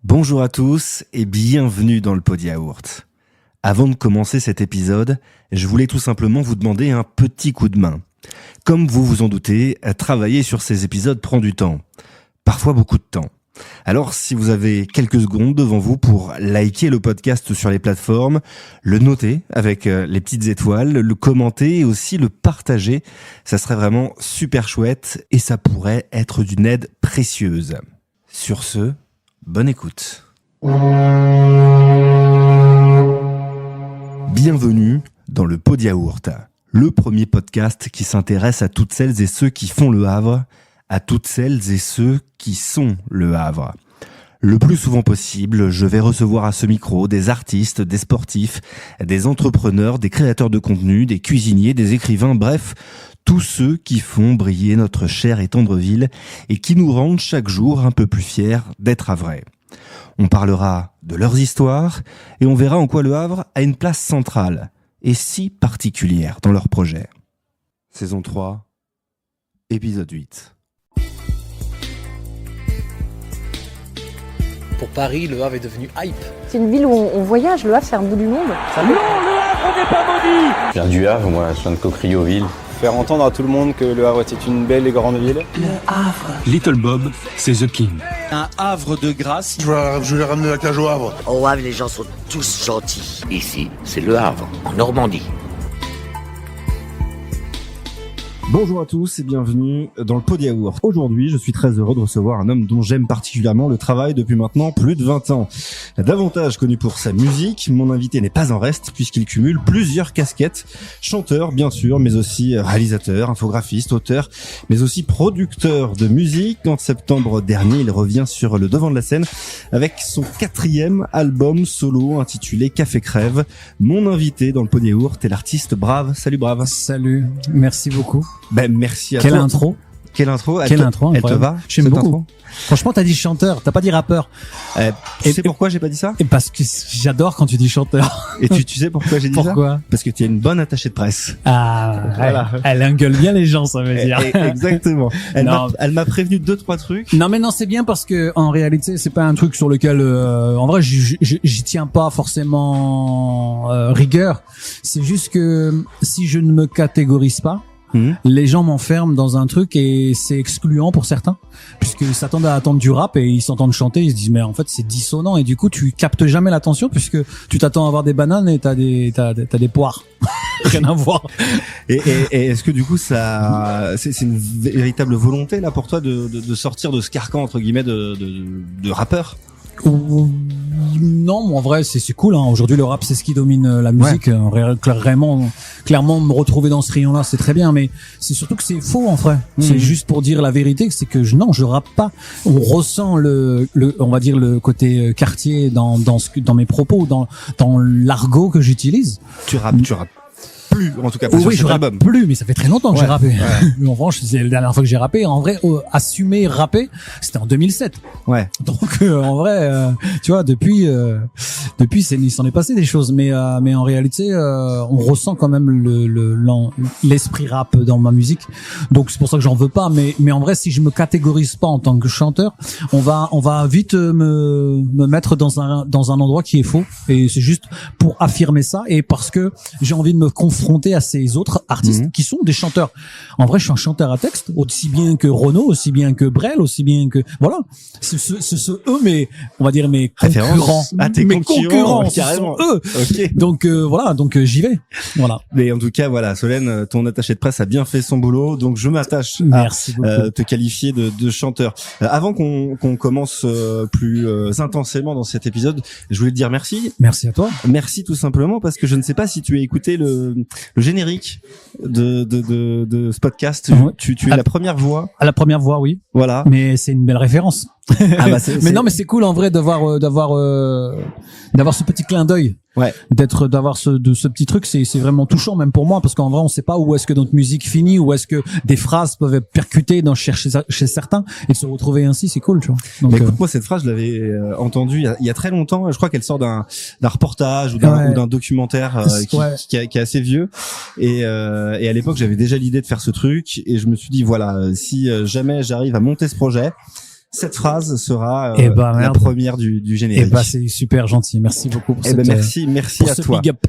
Bonjour à tous et bienvenue dans le Pod Yaourt. Avant de commencer cet épisode, je voulais tout simplement vous demander un petit coup de main. Comme vous vous en doutez, travailler sur ces épisodes prend du temps. Parfois beaucoup de temps. Alors si vous avez quelques secondes devant vous pour liker le podcast sur les plateformes, le noter avec les petites étoiles, le commenter et aussi le partager, ça serait vraiment super chouette et ça pourrait être d'une aide précieuse. Sur ce, bonne écoute. Bienvenue dans le Pod Yaourt, le premier podcast qui s'intéresse à toutes celles et ceux qui font le Havre, à toutes celles et ceux qui sont le Havre. Le plus souvent possible, je vais recevoir à ce micro des artistes, des sportifs, des entrepreneurs, des créateurs de contenu, des cuisiniers, des écrivains, bref, tous ceux qui font briller notre chère et tendre ville et qui nous rendent chaque jour un peu plus fiers d'être havrais. On parlera de leurs histoires et on verra en quoi le Havre a une place centrale et si particulière dans leur projet. Saison 3, épisode 8. Pour Paris, Le Havre est devenu hype. C'est une ville où on voyage, Le Havre c'est un bout du monde. Non, Le Havre n'est pas maudit. Je viens du Havre, moi, je viens de Cocrioville. Faire entendre à tout le monde que Le Havre était une belle et grande ville. Le Havre. Little Bob, c'est The King. Un havre de grâce. Je vais ramener la cage au Havre. Au Havre, les gens sont tous gentils. Ici, c'est Le Havre, en Normandie. Bonjour à tous et bienvenue dans le Pod Yaourt. Aujourd'hui, je suis très heureux de recevoir un homme dont j'aime particulièrement le travail depuis maintenant plus de 20 ans. Davantage connu pour sa musique, mon invité n'est pas en reste puisqu'il cumule plusieurs casquettes. Chanteur, bien sûr, mais aussi réalisateur, infographiste, auteur, mais aussi producteur de musique. En septembre dernier, il revient sur le devant de la scène avec son 4e album solo intitulé Café Crève. Mon invité dans le Pod Yaourt est l'artiste Brave. Salut Brave. Salut, merci beaucoup. Ben merci à Quelle toi. Intro. Quelle intro. Quelle intro. Elle te va? J'aime beaucoup. Intro Franchement, t'as dit chanteur, t'as pas dit rappeur. Tu sais pourquoi j'ai pas dit ça? Et parce que j'adore quand tu dis chanteur. Et tu sais pourquoi j'ai dit ça? Pourquoi? Parce que tu es une bonne attachée de presse. Ah, voilà. Elle engueule bien les gens, ça veut dire. Exactement. Elle m'a prévenu 2-3 trucs. Non mais non, c'est bien parce que en réalité, c'est pas un truc sur lequel, en vrai, j'y tiens pas forcément rigueur. C'est juste que si je ne me catégorise pas, les gens m'enferment dans un truc et c'est excluant pour certains puisqu'ils s'attendent à attendre du rap et ils s'entendent chanter, ils se disent mais en fait c'est dissonant et du coup tu captes jamais l'attention puisque tu t'attends à avoir des bananes et t'as des poires. Rien à voir. Et est-ce que du coup ça c'est une véritable volonté là pour toi de sortir de ce carcan entre guillemets de rappeur? Non, en vrai, c'est cool. Hein. Aujourd'hui, le rap, c'est ce qui domine la musique. Ouais. Clairement, me retrouver dans ce rayon-là, c'est très bien. Mais c'est surtout que c'est faux, en vrai. C'est juste pour dire la vérité, c'est que je rappe pas. On ressent on va dire le côté quartier dans mes propos, dans l'argot que j'utilise. Tu rappes plus, en tout cas pas oui, sur je cet rappe album. plus, mais ça fait très longtemps que j'ai rappé. Ouais. En revanche, c'est la dernière fois que j'ai rappé. En vrai, assumer rapper, c'était en 2007. Ouais. Donc en vrai, tu vois, depuis il s'en est passé des choses, mais en réalité, on ressent quand même l'esprit rap dans ma musique. Donc c'est pour ça que j'en veux pas. Mais en vrai, si je me catégorise pas en tant que chanteur, on va vite me mettre dans un endroit qui est faux. Et c'est juste pour affirmer ça et parce que j'ai envie de me confronter à ces autres artistes qui sont des chanteurs. En vrai, je suis un chanteur à texte, aussi bien que Renaud, aussi bien que Brel, aussi bien que voilà. C'est eux, mais on va dire mes concurrents. Mes concurrents, carrément. Eux. Okay. Donc voilà, j'y vais. Voilà. Mais en tout cas, voilà, Solène, ton attaché de presse a bien fait son boulot, donc je m'attache à te qualifier de chanteur. Avant qu'on commence plus intensément dans cet épisode, je voulais te dire merci. Merci à toi. Merci tout simplement parce que je ne sais pas si tu as écouté le générique de ce podcast. Tu es la première voix. À la première voix, oui. Voilà. Mais c'est une belle référence. Ah bah non, mais c'est cool en vrai d'avoir ce petit clin d'œil. Ouais. D'avoir ce petit truc, c'est vraiment touchant même pour moi parce qu'en vrai on sait pas où est-ce que notre musique finit, où est-ce que des phrases peuvent être percutées chez certains et de se retrouver ainsi, c'est cool, tu vois. Donc, mais écoute, moi cette phrase je l'avais entendue il y a très longtemps. Je crois qu'elle sort d'un reportage ou d'un documentaire qui est assez vieux et à l'époque j'avais déjà l'idée de faire ce truc et je me suis dit voilà, si jamais j'arrive à monter ce projet, cette phrase sera la merde. première du générique. C'est super gentil. Merci beaucoup pour merci pour à ce toi. big up.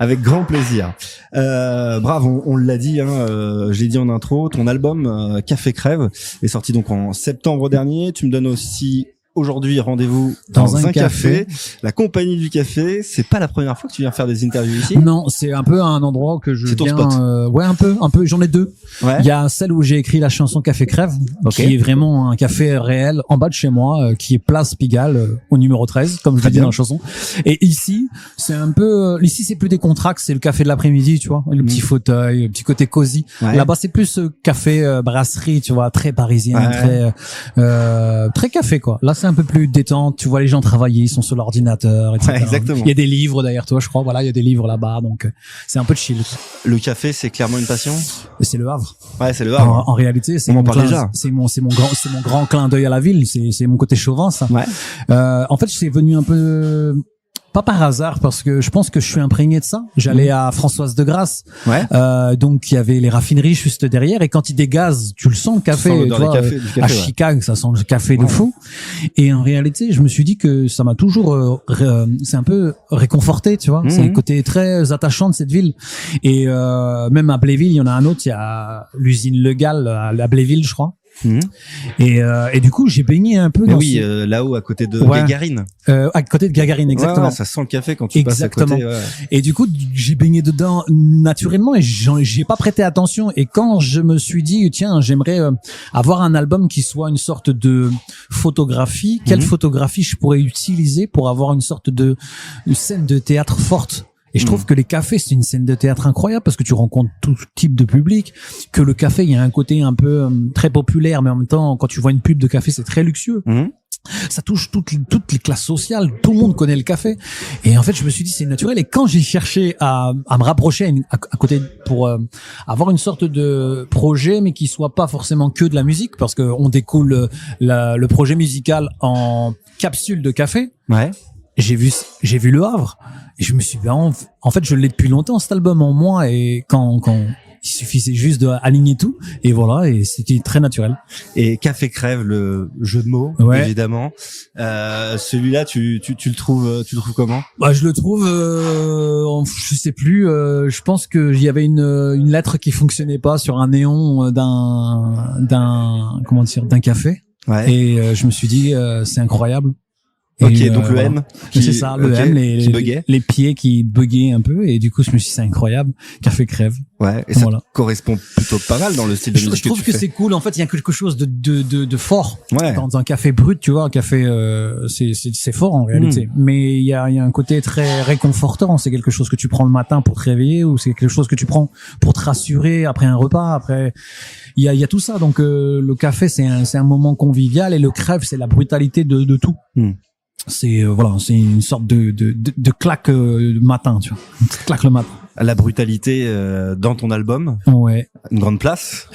Avec grand plaisir. Bravo, on l'a dit, je l'ai dit en intro, ton album Café Crève est sorti donc en septembre dernier. Tu me donnes aussi aujourd'hui rendez-vous dans un café. La compagnie du café, c'est pas la première fois que tu viens faire des interviews ici? Non, c'est un peu un endroit que je viens. C'est ton spot. Ouais, un peu. J'en ai deux. Ouais. Il y a celle où j'ai écrit la chanson Café Crève, qui est vraiment un café réel en bas de chez moi, qui est place Pigalle, au numéro 13, comme je l'ai dit dans la chanson. Et ici, c'est un peu, ici c'est plus des contracts, c'est le café de l'après-midi, tu vois, le petit fauteuil, le petit côté cosy. Ouais. Là-bas c'est plus café brasserie, tu vois, très parisien, très café quoi. Là c'est un peu plus détente, tu vois les gens travailler, ils sont sur l'ordinateur, etc. Ouais, exactement. Il y a des livres derrière toi, je crois, voilà, il y a des livres là-bas, donc c'est un peu de chill. Le café, c'est clairement une passion? C'est le Havre. Ouais, c'est le Havre. En réalité, c'est mon grand clin d'œil à la ville, c'est mon côté chauvin, ça. Ouais. En fait, c'est venu un peu pas par hasard, parce que je pense que je suis imprégné de ça. J'allais à Françoise de Grasse, donc il y avait les raffineries juste derrière, et quand ils dégazent, tu le sens le café, tu vois, à Chicago, ça sent le café de fou. Et en réalité, je me suis dit que ça m'a toujours, c'est un peu réconforté, tu vois. C'est le côté très attachant de cette ville. Et même à Bléville, il y en a un autre, il y a l'usine Le Gall à Bléville, je crois. Et du coup j'ai baigné un peu dans là-haut à côté de Gagarine, à côté de Gagarine, exactement. Ça sent le café quand tu passes à côté. Et du coup j'ai baigné dedans naturellement, et j'ai pas prêté attention, et quand je me suis dit tiens, j'aimerais avoir un album qui soit une sorte de photographie, quelle photographie je pourrais utiliser pour avoir une sorte de scène de théâtre forte. Et je trouve que les cafés, c'est une scène de théâtre incroyable, parce que tu rencontres tout type de public, que le café, il y a un côté un peu très populaire, mais en même temps, quand tu vois une pub de café, c'est très luxueux. Ça touche toutes les classes sociales, tout le monde connaît le café. Et en fait, je me suis dit, c'est naturel. Et quand j'ai cherché à me rapprocher à côté pour avoir une sorte de projet, mais qui soit pas forcément que de la musique, parce que on découle le projet musical en capsule de café. Ouais. J'ai vu Le Havre, et je me suis dit, en fait, je l'ai depuis longtemps, cet album en moi, et quand il suffisait juste d'aligner tout, et voilà, et c'était très naturel. Et Café Crève, le jeu de mots, évidemment. Celui-là, tu le trouves comment? Bah, je le trouve, je sais plus, je pense que il y avait une lettre qui fonctionnait pas sur un néon d'un café. Ouais. Et je me suis dit, c'est incroyable. Ok, donc le M. C'est ça, le M, les pieds qui buggaient un peu, et du coup, je me suis dit, c'est incroyable. Café Crève. Ouais, et ça correspond plutôt pas mal dans le style de musique. Je trouve que c'est cool. En fait, il y a quelque chose de fort. Ouais. Dans un café brut, tu vois, un café, c'est fort en réalité. Mais il y a un côté très réconfortant. C'est quelque chose que tu prends le matin pour te réveiller, ou c'est quelque chose que tu prends pour te rassurer après un repas, après. Il y a tout ça. Donc, le café, c'est un moment convivial, et le crève, c'est la brutalité de tout. C'est c'est une sorte de claque matin, tu vois. Une claque le matin. La brutalité dans ton album. Ouais. Une grande place.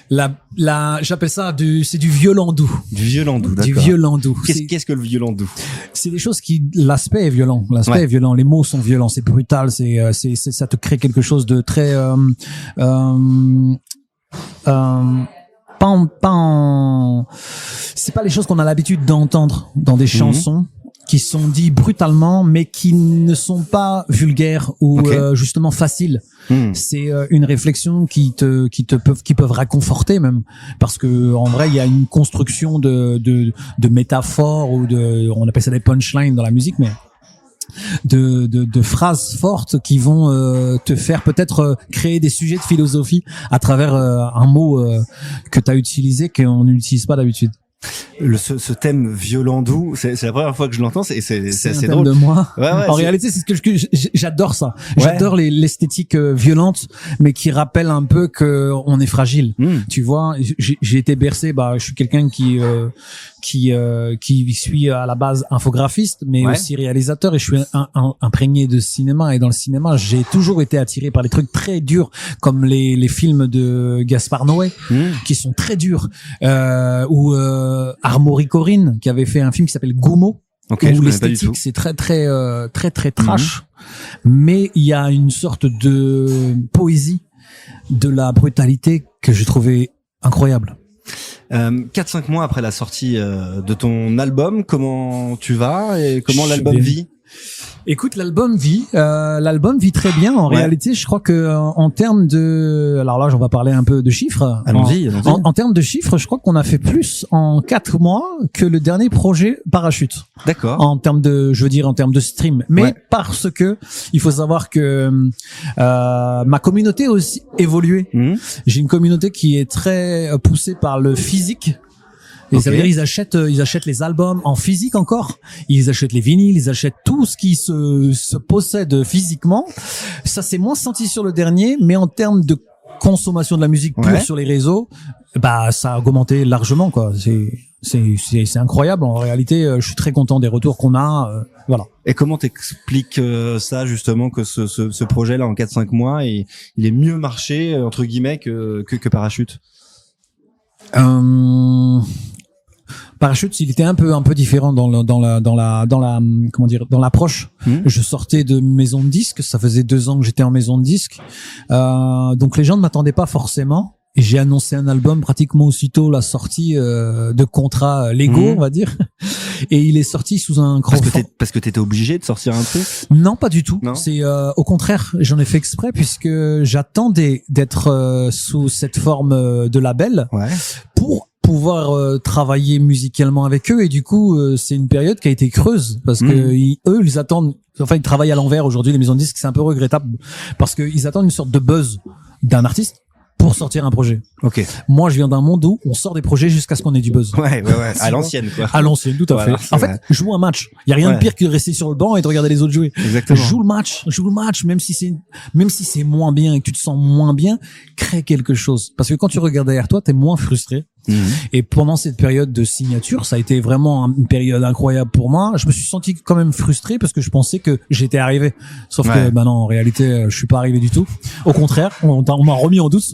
J'appelle ça c'est du violon doux. Du violon doux, d'accord. Du violon doux. Qu'est-ce que le violon doux? C'est des choses l'aspect est violent. L'aspect est violent. Les mots sont violents. C'est brutal. Ça te crée quelque chose de très, c'est pas les choses qu'on a l'habitude d'entendre dans des chansons qui sont dites brutalement, mais qui ne sont pas vulgaires ou justement faciles. C'est une réflexion qui peuvent réconforter même, parce que en vrai il y a une construction de métaphores, ou on appelle ça des punchlines dans la musique, mais de phrases fortes qui vont te faire peut-être créer des sujets de philosophie à travers un mot que tu as utilisé, qu'on n'utilise pas d'habitude. Ce thème violent doux, c'est la première fois que je l'entends, c'est assez drôle. De moi. En réalité, c'est ce que j'adore ça. J'adore l'esthétique violente, mais qui rappelle un peu que on est fragile. Tu vois, j'ai été bercé. Je suis quelqu'un qui suis à la base infographiste, mais aussi réalisateur, et je suis imprégné de cinéma. Et dans le cinéma, j'ai toujours été attiré par les trucs très durs, comme les films de Gaspard Noé, qui sont très durs, ou Armory Corinne, qui avait fait un film qui s'appelle Goumo, où l'esthétique c'est très trash, mais il y a une sorte de poésie de la brutalité que je trouvais incroyable. 4-5 mois après la sortie de ton album, comment tu vas et comment l'album vit? Écoute, l'album vit très bien. En réalité, je crois que en termes de, alors là, on va parler un peu de chiffres. Allons-y. En termes de chiffres, je crois qu'on a fait plus en 4 mois que le dernier projet Parachute. D'accord. En termes de stream. Mais parce que il faut savoir que ma communauté a aussi évolué. J'ai une communauté qui est très poussée par le physique. Et ça veut dire ils achètent les albums en physique encore. Ils achètent les vinyles, ils achètent tout ce qui se possède physiquement. Ça c'est moins senti sur le dernier, mais en termes de consommation de la musique pure sur les réseaux, bah ça a augmenté largement quoi. C'est incroyable en réalité. Je suis très content des retours qu'on a. Voilà. Et comment t'expliques ça justement que ce projet là en 4-5 mois il est mieux marché entre guillemets que Parachute? Parachute, il était un peu différent dans l'approche. Je sortais de maison de disques, ça faisait 2 ans que j'étais en maison de disques, donc les gens ne m'attendaient pas forcément. Et j'ai annoncé un album pratiquement aussitôt la sortie de contrats légaux, on va dire. Et il est sorti sous un crowdfunding. Parce que t'étais obligé de sortir un truc? Non, pas du tout. Non. C'est au contraire, j'en ai fait exprès puisque j'attendais d'être sous cette forme de label pour pouvoir travailler musicalement avec eux. Et du coup, c'est une période qui a été creuse parce que ils attendent. Enfin, ils travaillent à l'envers aujourd'hui. Les maisons de disques, c'est un peu regrettable parce qu'ils attendent une sorte de buzz d'un artiste pour sortir un projet. Ok. Moi, je viens d'un monde où on sort des projets jusqu'à ce qu'on ait du buzz. Ouais. À l'ancienne, quoi. À l'ancienne, tout à fait. En fait, joue un match. Il y a rien de pire que de rester sur le banc et de regarder les autres jouer. Exactement. Joue le match, même si c'est moins bien et que tu te sens moins bien, crée quelque chose. Parce que quand tu regardes derrière toi, t'es moins frustré. Et pendant cette période de signature, ça a été vraiment une période incroyable pour moi. Je me suis senti quand même frustré parce que je pensais que j'étais arrivé. Sauf que, non, en réalité, je suis pas arrivé du tout. Au contraire, on m'a remis en doute.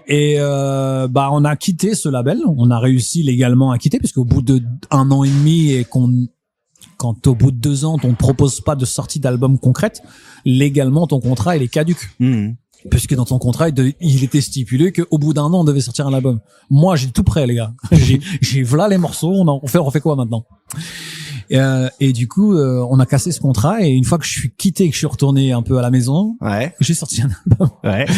Et, on a quitté ce label. On a réussi légalement à quitter puisqu'au bout de 1 an et demi et quand au bout de 2 ans, on ne propose pas de sortie d'album concrète, légalement, ton contrat, il est caduc. Puisque dans ton contrat, il était stipulé qu'au bout d'1 an, on devait sortir un album. Moi, j'ai tout prêt, les gars. J'ai voilà les morceaux. On fait quoi maintenant? Et du coup, on a cassé ce contrat. Et une fois que je suis quitté, que je suis retourné un peu à la maison, j'ai sorti un album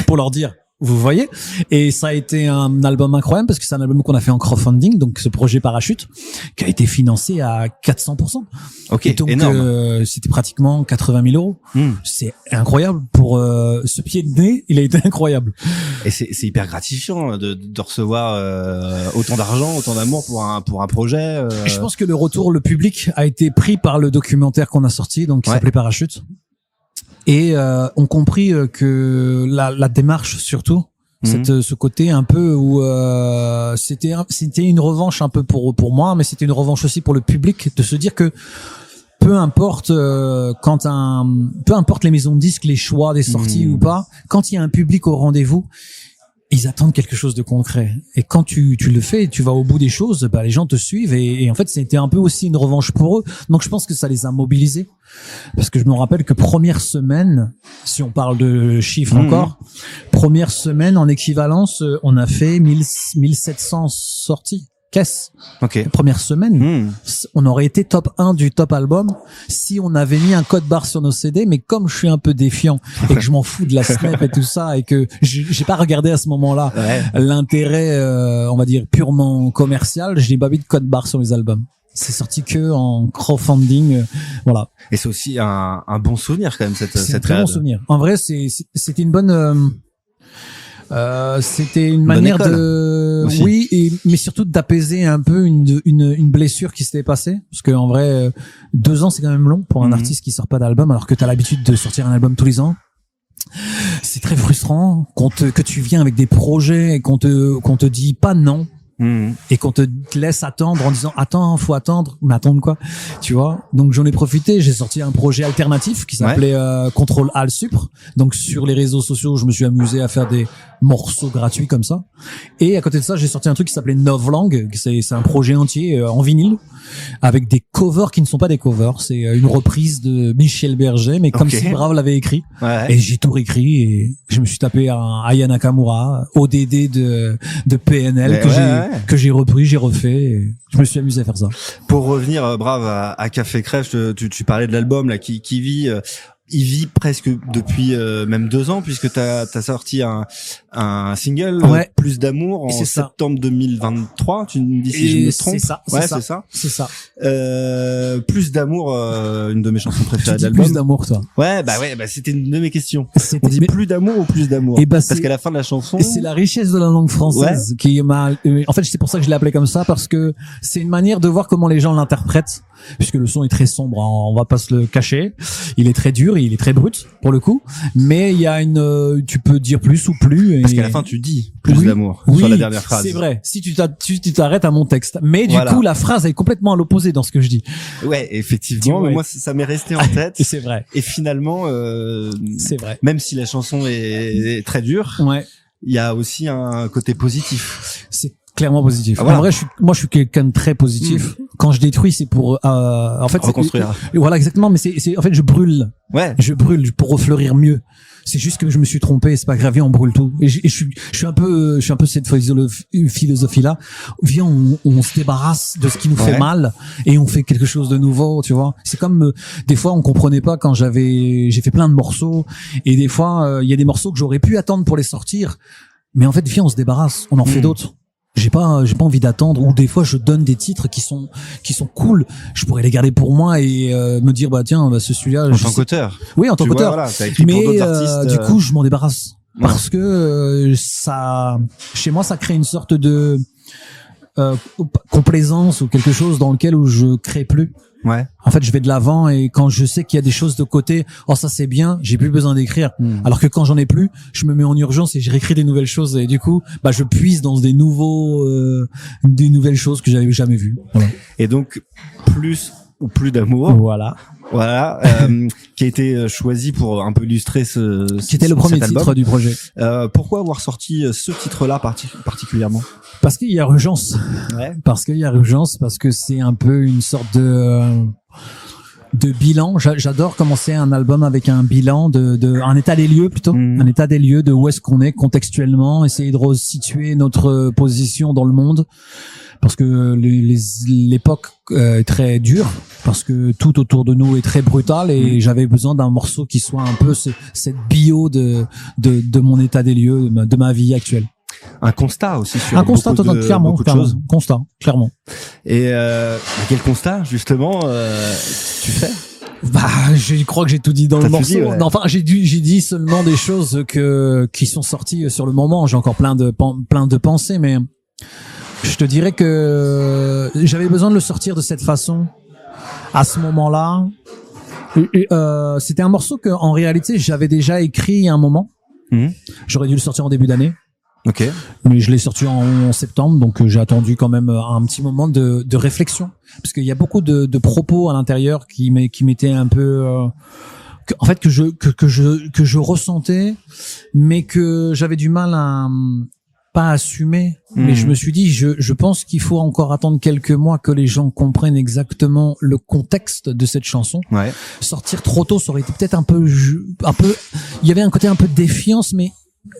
pour leur dire. Vous voyez? Et ça a été un album incroyable parce que c'est un album qu'on a fait en crowdfunding, donc ce projet Parachute, qui a été financé à 400%. Ok, et donc, énorme. c'était pratiquement 80 000 €. C'est incroyable pour ce pied de nez, il a été incroyable. Et c'est hyper gratifiant de recevoir autant d'argent, autant d'amour pour un projet. Je pense que le public a été pris par le documentaire qu'on a sorti, donc qui s'appelait Parachute. Et ont compris que la démarche surtout, ce côté un peu où c'était une revanche un peu pour moi, mais c'était une revanche aussi pour le public de se dire que peu importe peu importe les maisons de disques, les choix des sorties ou pas, quand il y a un public au rendez-vous, ils attendent quelque chose de concret. Et quand tu le fais, tu vas au bout des choses, les gens te suivent et en fait, c'était un peu aussi une revanche pour eux. Donc, je pense que ça les a mobilisés. Parce que je me rappelle que première semaine, si on parle de chiffres encore, première semaine en équivalence, on a fait 1700 sorties. Caisse. Première semaine, on aurait été top 1 du top album si on avait mis un code barre sur nos CD, mais comme je suis un peu défiant et que je m'en fous de la snap et tout ça et que j'ai pas regardé à ce moment-là l'intérêt, on va dire purement commercial, je n'ai pas mis de code barre sur mes albums. C'est sorti que en crowdfunding, voilà. Et c'est aussi un bon souvenir quand même cette un très bon souvenir. En vrai, c'était une bonne c'était une manière de aussi. Mais surtout d'apaiser un peu une blessure qui s'était passée, parce que en vrai 2 ans c'est quand même long pour un artiste qui sort pas d'album alors que t'as l'habitude de sortir un album tous les ans. C'est très frustrant que tu viens avec des projets et qu'on te dit pas non. Et qu'on te laisse attendre en disant attends, faut attendre, mais attendre quoi, tu vois. Donc j'en ai profité, j'ai sorti un projet alternatif qui s'appelait Contrôle Al Supre. Donc sur les réseaux sociaux, je me suis amusé à faire des morceaux gratuits comme ça. Et à côté de ça, j'ai sorti un truc qui s'appelait Novlangue, c'est un projet entier en vinyle avec des covers qui ne sont pas des covers, c'est une reprise de Michel Berger, mais comme si Brave l'avait écrit. Et j'ai tout réécrit et je me suis tapé un Aya Nakamura, ODD de PNL que j'ai repris, j'ai refait. Et je me suis amusé à faire ça. Pour revenir, Brave, à Café Crève, tu parlais de l'album là qui vit. Il vit presque depuis même 2 ans puisque t'as sorti un single Plus d'amour en septembre 2023. Tu me dis si je me trompe. C'est ça. Plus d'amour, une de mes chansons préférées de l'album. Plus d'amour, toi. Ouais, c'était une de mes questions. On dit plus d'amour ou plus d'amour? Parce qu'à la fin de la chanson, c'est la richesse de la langue française qui m'a. En fait, c'est pour ça que je l'ai appelé comme ça parce que c'est une manière de voir comment les gens l'interprètent. Puisque le son est très sombre, on va pas se le cacher. Il est très dur, il est très brut pour le coup. Mais il y a tu peux dire plus ou plus. Parce qu'à la fin tu dis plus d'amour sur la dernière phrase. C'est vrai. Si tu t'arrêtes à mon texte, mais du coup la phrase est complètement à l'opposé dans ce que je dis. Ouais, effectivement. Mais moi ça m'est resté en tête. Et c'est vrai. Et finalement, c'est vrai. Même si la chanson est très dure, il y a aussi un côté positif. C'est clairement positif. Ah, voilà. En vrai, je suis quelqu'un de très positif. Quand je détruis, c'est pour en fait reconstruire. Voilà, exactement. Mais c'est en fait je brûle. Ouais. Je brûle pour refleurir mieux. C'est juste que je me suis trompé. C'est pas grave. Viens, on brûle tout. Et je suis un peu cette philosophie là. Viens, on se débarrasse de ce qui nous fait mal et on fait quelque chose de nouveau. Tu vois. C'est comme des fois on comprenait pas quand j'ai fait plein de morceaux et des fois il y a des morceaux que j'aurais pu attendre pour les sortir. Mais en fait, viens, on se débarrasse. On en fait d'autres. J'ai pas envie d'attendre, ou des fois je donne des titres qui sont cool, je pourrais les garder pour moi et me dire tiens celui-là en tant qu'auteur. Oui, en tant qu'auteur. T'as écrit pour d'autres artistes. Du coup je m'en débarrasse parce que ça chez moi ça crée une sorte de complaisance ou quelque chose dans lequel où je crée plus. Ouais. En fait, je vais de l'avant et quand je sais qu'il y a des choses de côté, ça c'est bien, j'ai plus besoin d'écrire. Alors que quand j'en ai plus, je me mets en urgence et je réécris des nouvelles choses et du coup, je puise dans des nouvelles choses que j'avais jamais vues. Voilà. Et donc plus ou plus d'amour. Voilà, qui a été choisi pour un peu illustrer qui était le premier titre du projet. Pourquoi avoir sorti ce titre-là particulièrement? Parce qu'il y a urgence. Parce que c'est un peu une sorte de bilan. J'adore commencer un album avec un bilan un état des lieux plutôt, un état des lieux de où est-ce qu'on est contextuellement, essayer de resituer notre position dans le monde. Parce que l'époque est très dure, parce que tout autour de nous est très brutal et j'avais besoin d'un morceau qui soit un peu cette bio de mon état des lieux, de ma vie actuelle. Un constat aussi sur un constat clairement. Constat, clairement. Et quel constat justement tu fais? Je crois que j'ai tout dit dans le morceau. Non, enfin, j'ai dit seulement des choses qui sont sorties sur le moment. J'ai encore plein de pensées, mais je te dirais que j'avais besoin de le sortir de cette façon à ce moment-là. C'était un morceau que en réalité j'avais déjà écrit il y a un moment. J'aurais dû le sortir en début d'année. Ok. Mais je l'ai sorti en septembre, donc j'ai attendu quand même un petit moment de réflexion, parce qu'il y a beaucoup de propos à l'intérieur qui m'étaient un peu en fait que je ressentais, mais que j'avais du mal à pas assumer. Mais je me suis dit, je pense qu'il faut encore attendre quelques mois que les gens comprennent exactement le contexte de cette chanson. Sortir trop tôt, ça aurait été peut-être un peu, il y avait un côté un peu de défiance, mais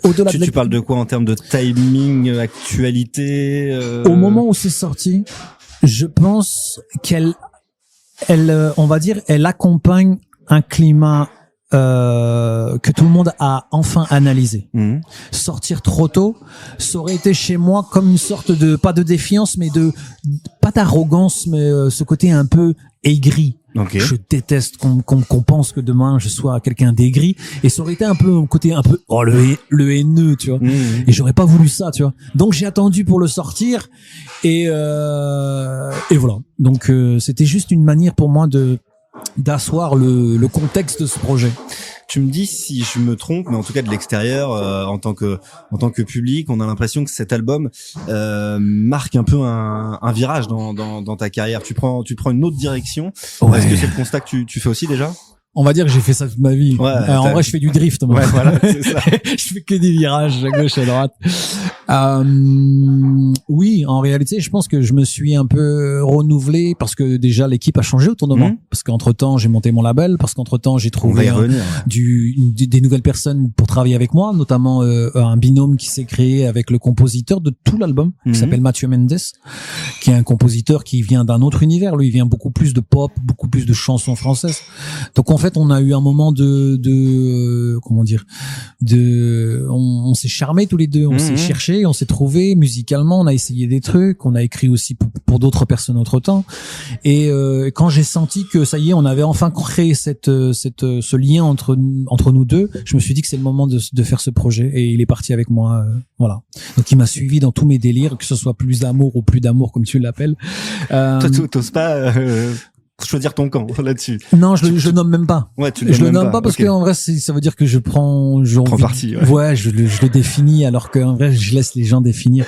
au-delà tu parles de quoi en termes de timing, actualité? Au moment où c'est sorti, je pense on va dire, elle accompagne un climat que tout le monde a enfin analysé. Sortir trop tôt, ça aurait été chez moi comme une sorte de, pas de défiance, mais pas d'arrogance, mais ce côté un peu aigri. Je déteste qu'on pense que demain je sois quelqu'un d'aigri, et ça aurait été un peu un côté un peu le haineux, tu vois. Et j'aurais pas voulu ça, tu vois. Donc j'ai attendu pour le sortir et voilà. Donc c'était juste une manière pour moi d'asseoir le contexte de ce projet. Tu me dis si je me trompe, mais en tout cas de l'extérieur, en tant que public, on a l'impression que cet album marque un peu un virage dans ta carrière. Tu prends une autre direction. Est-ce que c'est le constat que tu fais aussi déjà? On va dire que j'ai fait ça toute ma vie. Ouais, en vrai, je fais du drift. Moi. Ouais, voilà, c'est ça. Je fais que des virages à gauche, à droite. Oui, en réalité, je pense que je me suis un peu renouvelé parce que déjà l'équipe a changé autour de moi. Parce qu'entre temps, j'ai monté mon label. Parce qu'entre temps, j'ai trouvé des nouvelles personnes pour travailler avec moi, notamment un binôme qui s'est créé avec le compositeur de tout l'album, qui s'appelle Mathieu Mendes, qui est un compositeur qui vient d'un autre univers. Lui, il vient beaucoup plus de pop, beaucoup plus de chansons françaises. Donc en fait, on a eu un moment comment dire, on s'est charmés tous les deux, on s'est cherché, on s'est trouvé musicalement, on a essayé des trucs, on a écrit aussi pour d'autres personnes entre temps. Et quand j'ai senti que ça y est, on avait enfin créé ce lien entre nous deux, je me suis dit que c'est le moment de faire ce projet, et il est parti avec moi. Voilà. Donc il m'a suivi dans tous mes délires, que ce soit plus d'amour ou plus d'amour comme tu l'appelles. Toi, t'oses pas choisir ton camp là-dessus. Non, je le nomme même pas. Ouais, tu le nomme pas parce que en vrai, ça veut dire que je prends parti. Ouais, je le définis, alors qu'en vrai, je laisse les gens définir.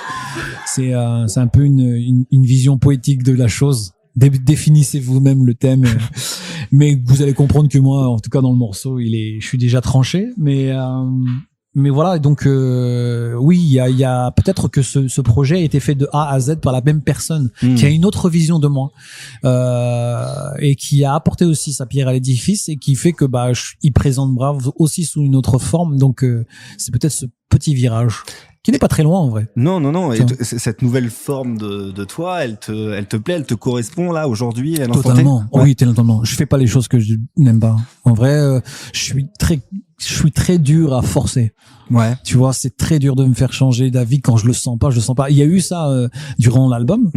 C'est un peu une vision poétique de la chose. Définissez vous-même le thème, mais vous allez comprendre que moi, en tout cas dans le morceau, je suis déjà tranché, mais voilà, donc oui, il y a peut-être que ce projet a été fait de A à Z par la même personne qui a une autre vision de moi, et qui a apporté aussi sa pierre à l'édifice, et qui fait que il présente Brave aussi sous une autre forme. Donc c'est peut-être ce petit virage qui n'est pas très loin en vrai. Non. Et cette nouvelle forme de toi, elle te plaît, elle te correspond là aujourd'hui, à l'instant T? Totalement. Ouais. Oui, totalement. Je fais pas les choses que je n'aime pas. En vrai, je suis très dur à forcer. Ouais. Tu vois, c'est très dur de me faire changer d'avis quand je le sens pas. Il y a eu ça durant l'album.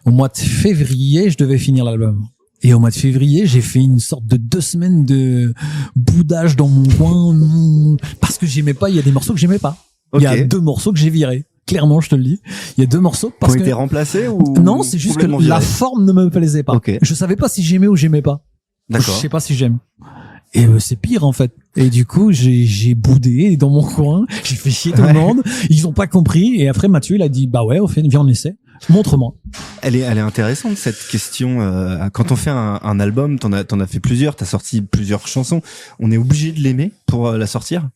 Au mois de février, je devais finir l'album. Et au mois de février, j'ai fait une sorte de 2 semaines de boudage dans mon coin parce que j'aimais pas. Il y a des morceaux que j'aimais pas. Okay. Il y a 2 morceaux que j'ai virés. Clairement, je te le dis. Il y a 2 morceaux parce que... Qui ont été remplacés ou... Non, c'est juste que la forme ne me plaisait pas. Okay. Je savais pas si j'aimais ou j'aimais pas. D'accord. Je sais pas si j'aime. Et c'est pire en fait. Et du coup, j'ai boudé dans mon coin. J'ai fait chier tout le monde. Ils ont pas compris. Et après, Mathieu, il a dit, ouais, au fait, viens, on essaie. Montre-moi. Elle est intéressante cette question. Quand on fait un album, t'en as fait plusieurs, t'as sorti plusieurs chansons. On est obligé de l'aimer pour la sortir?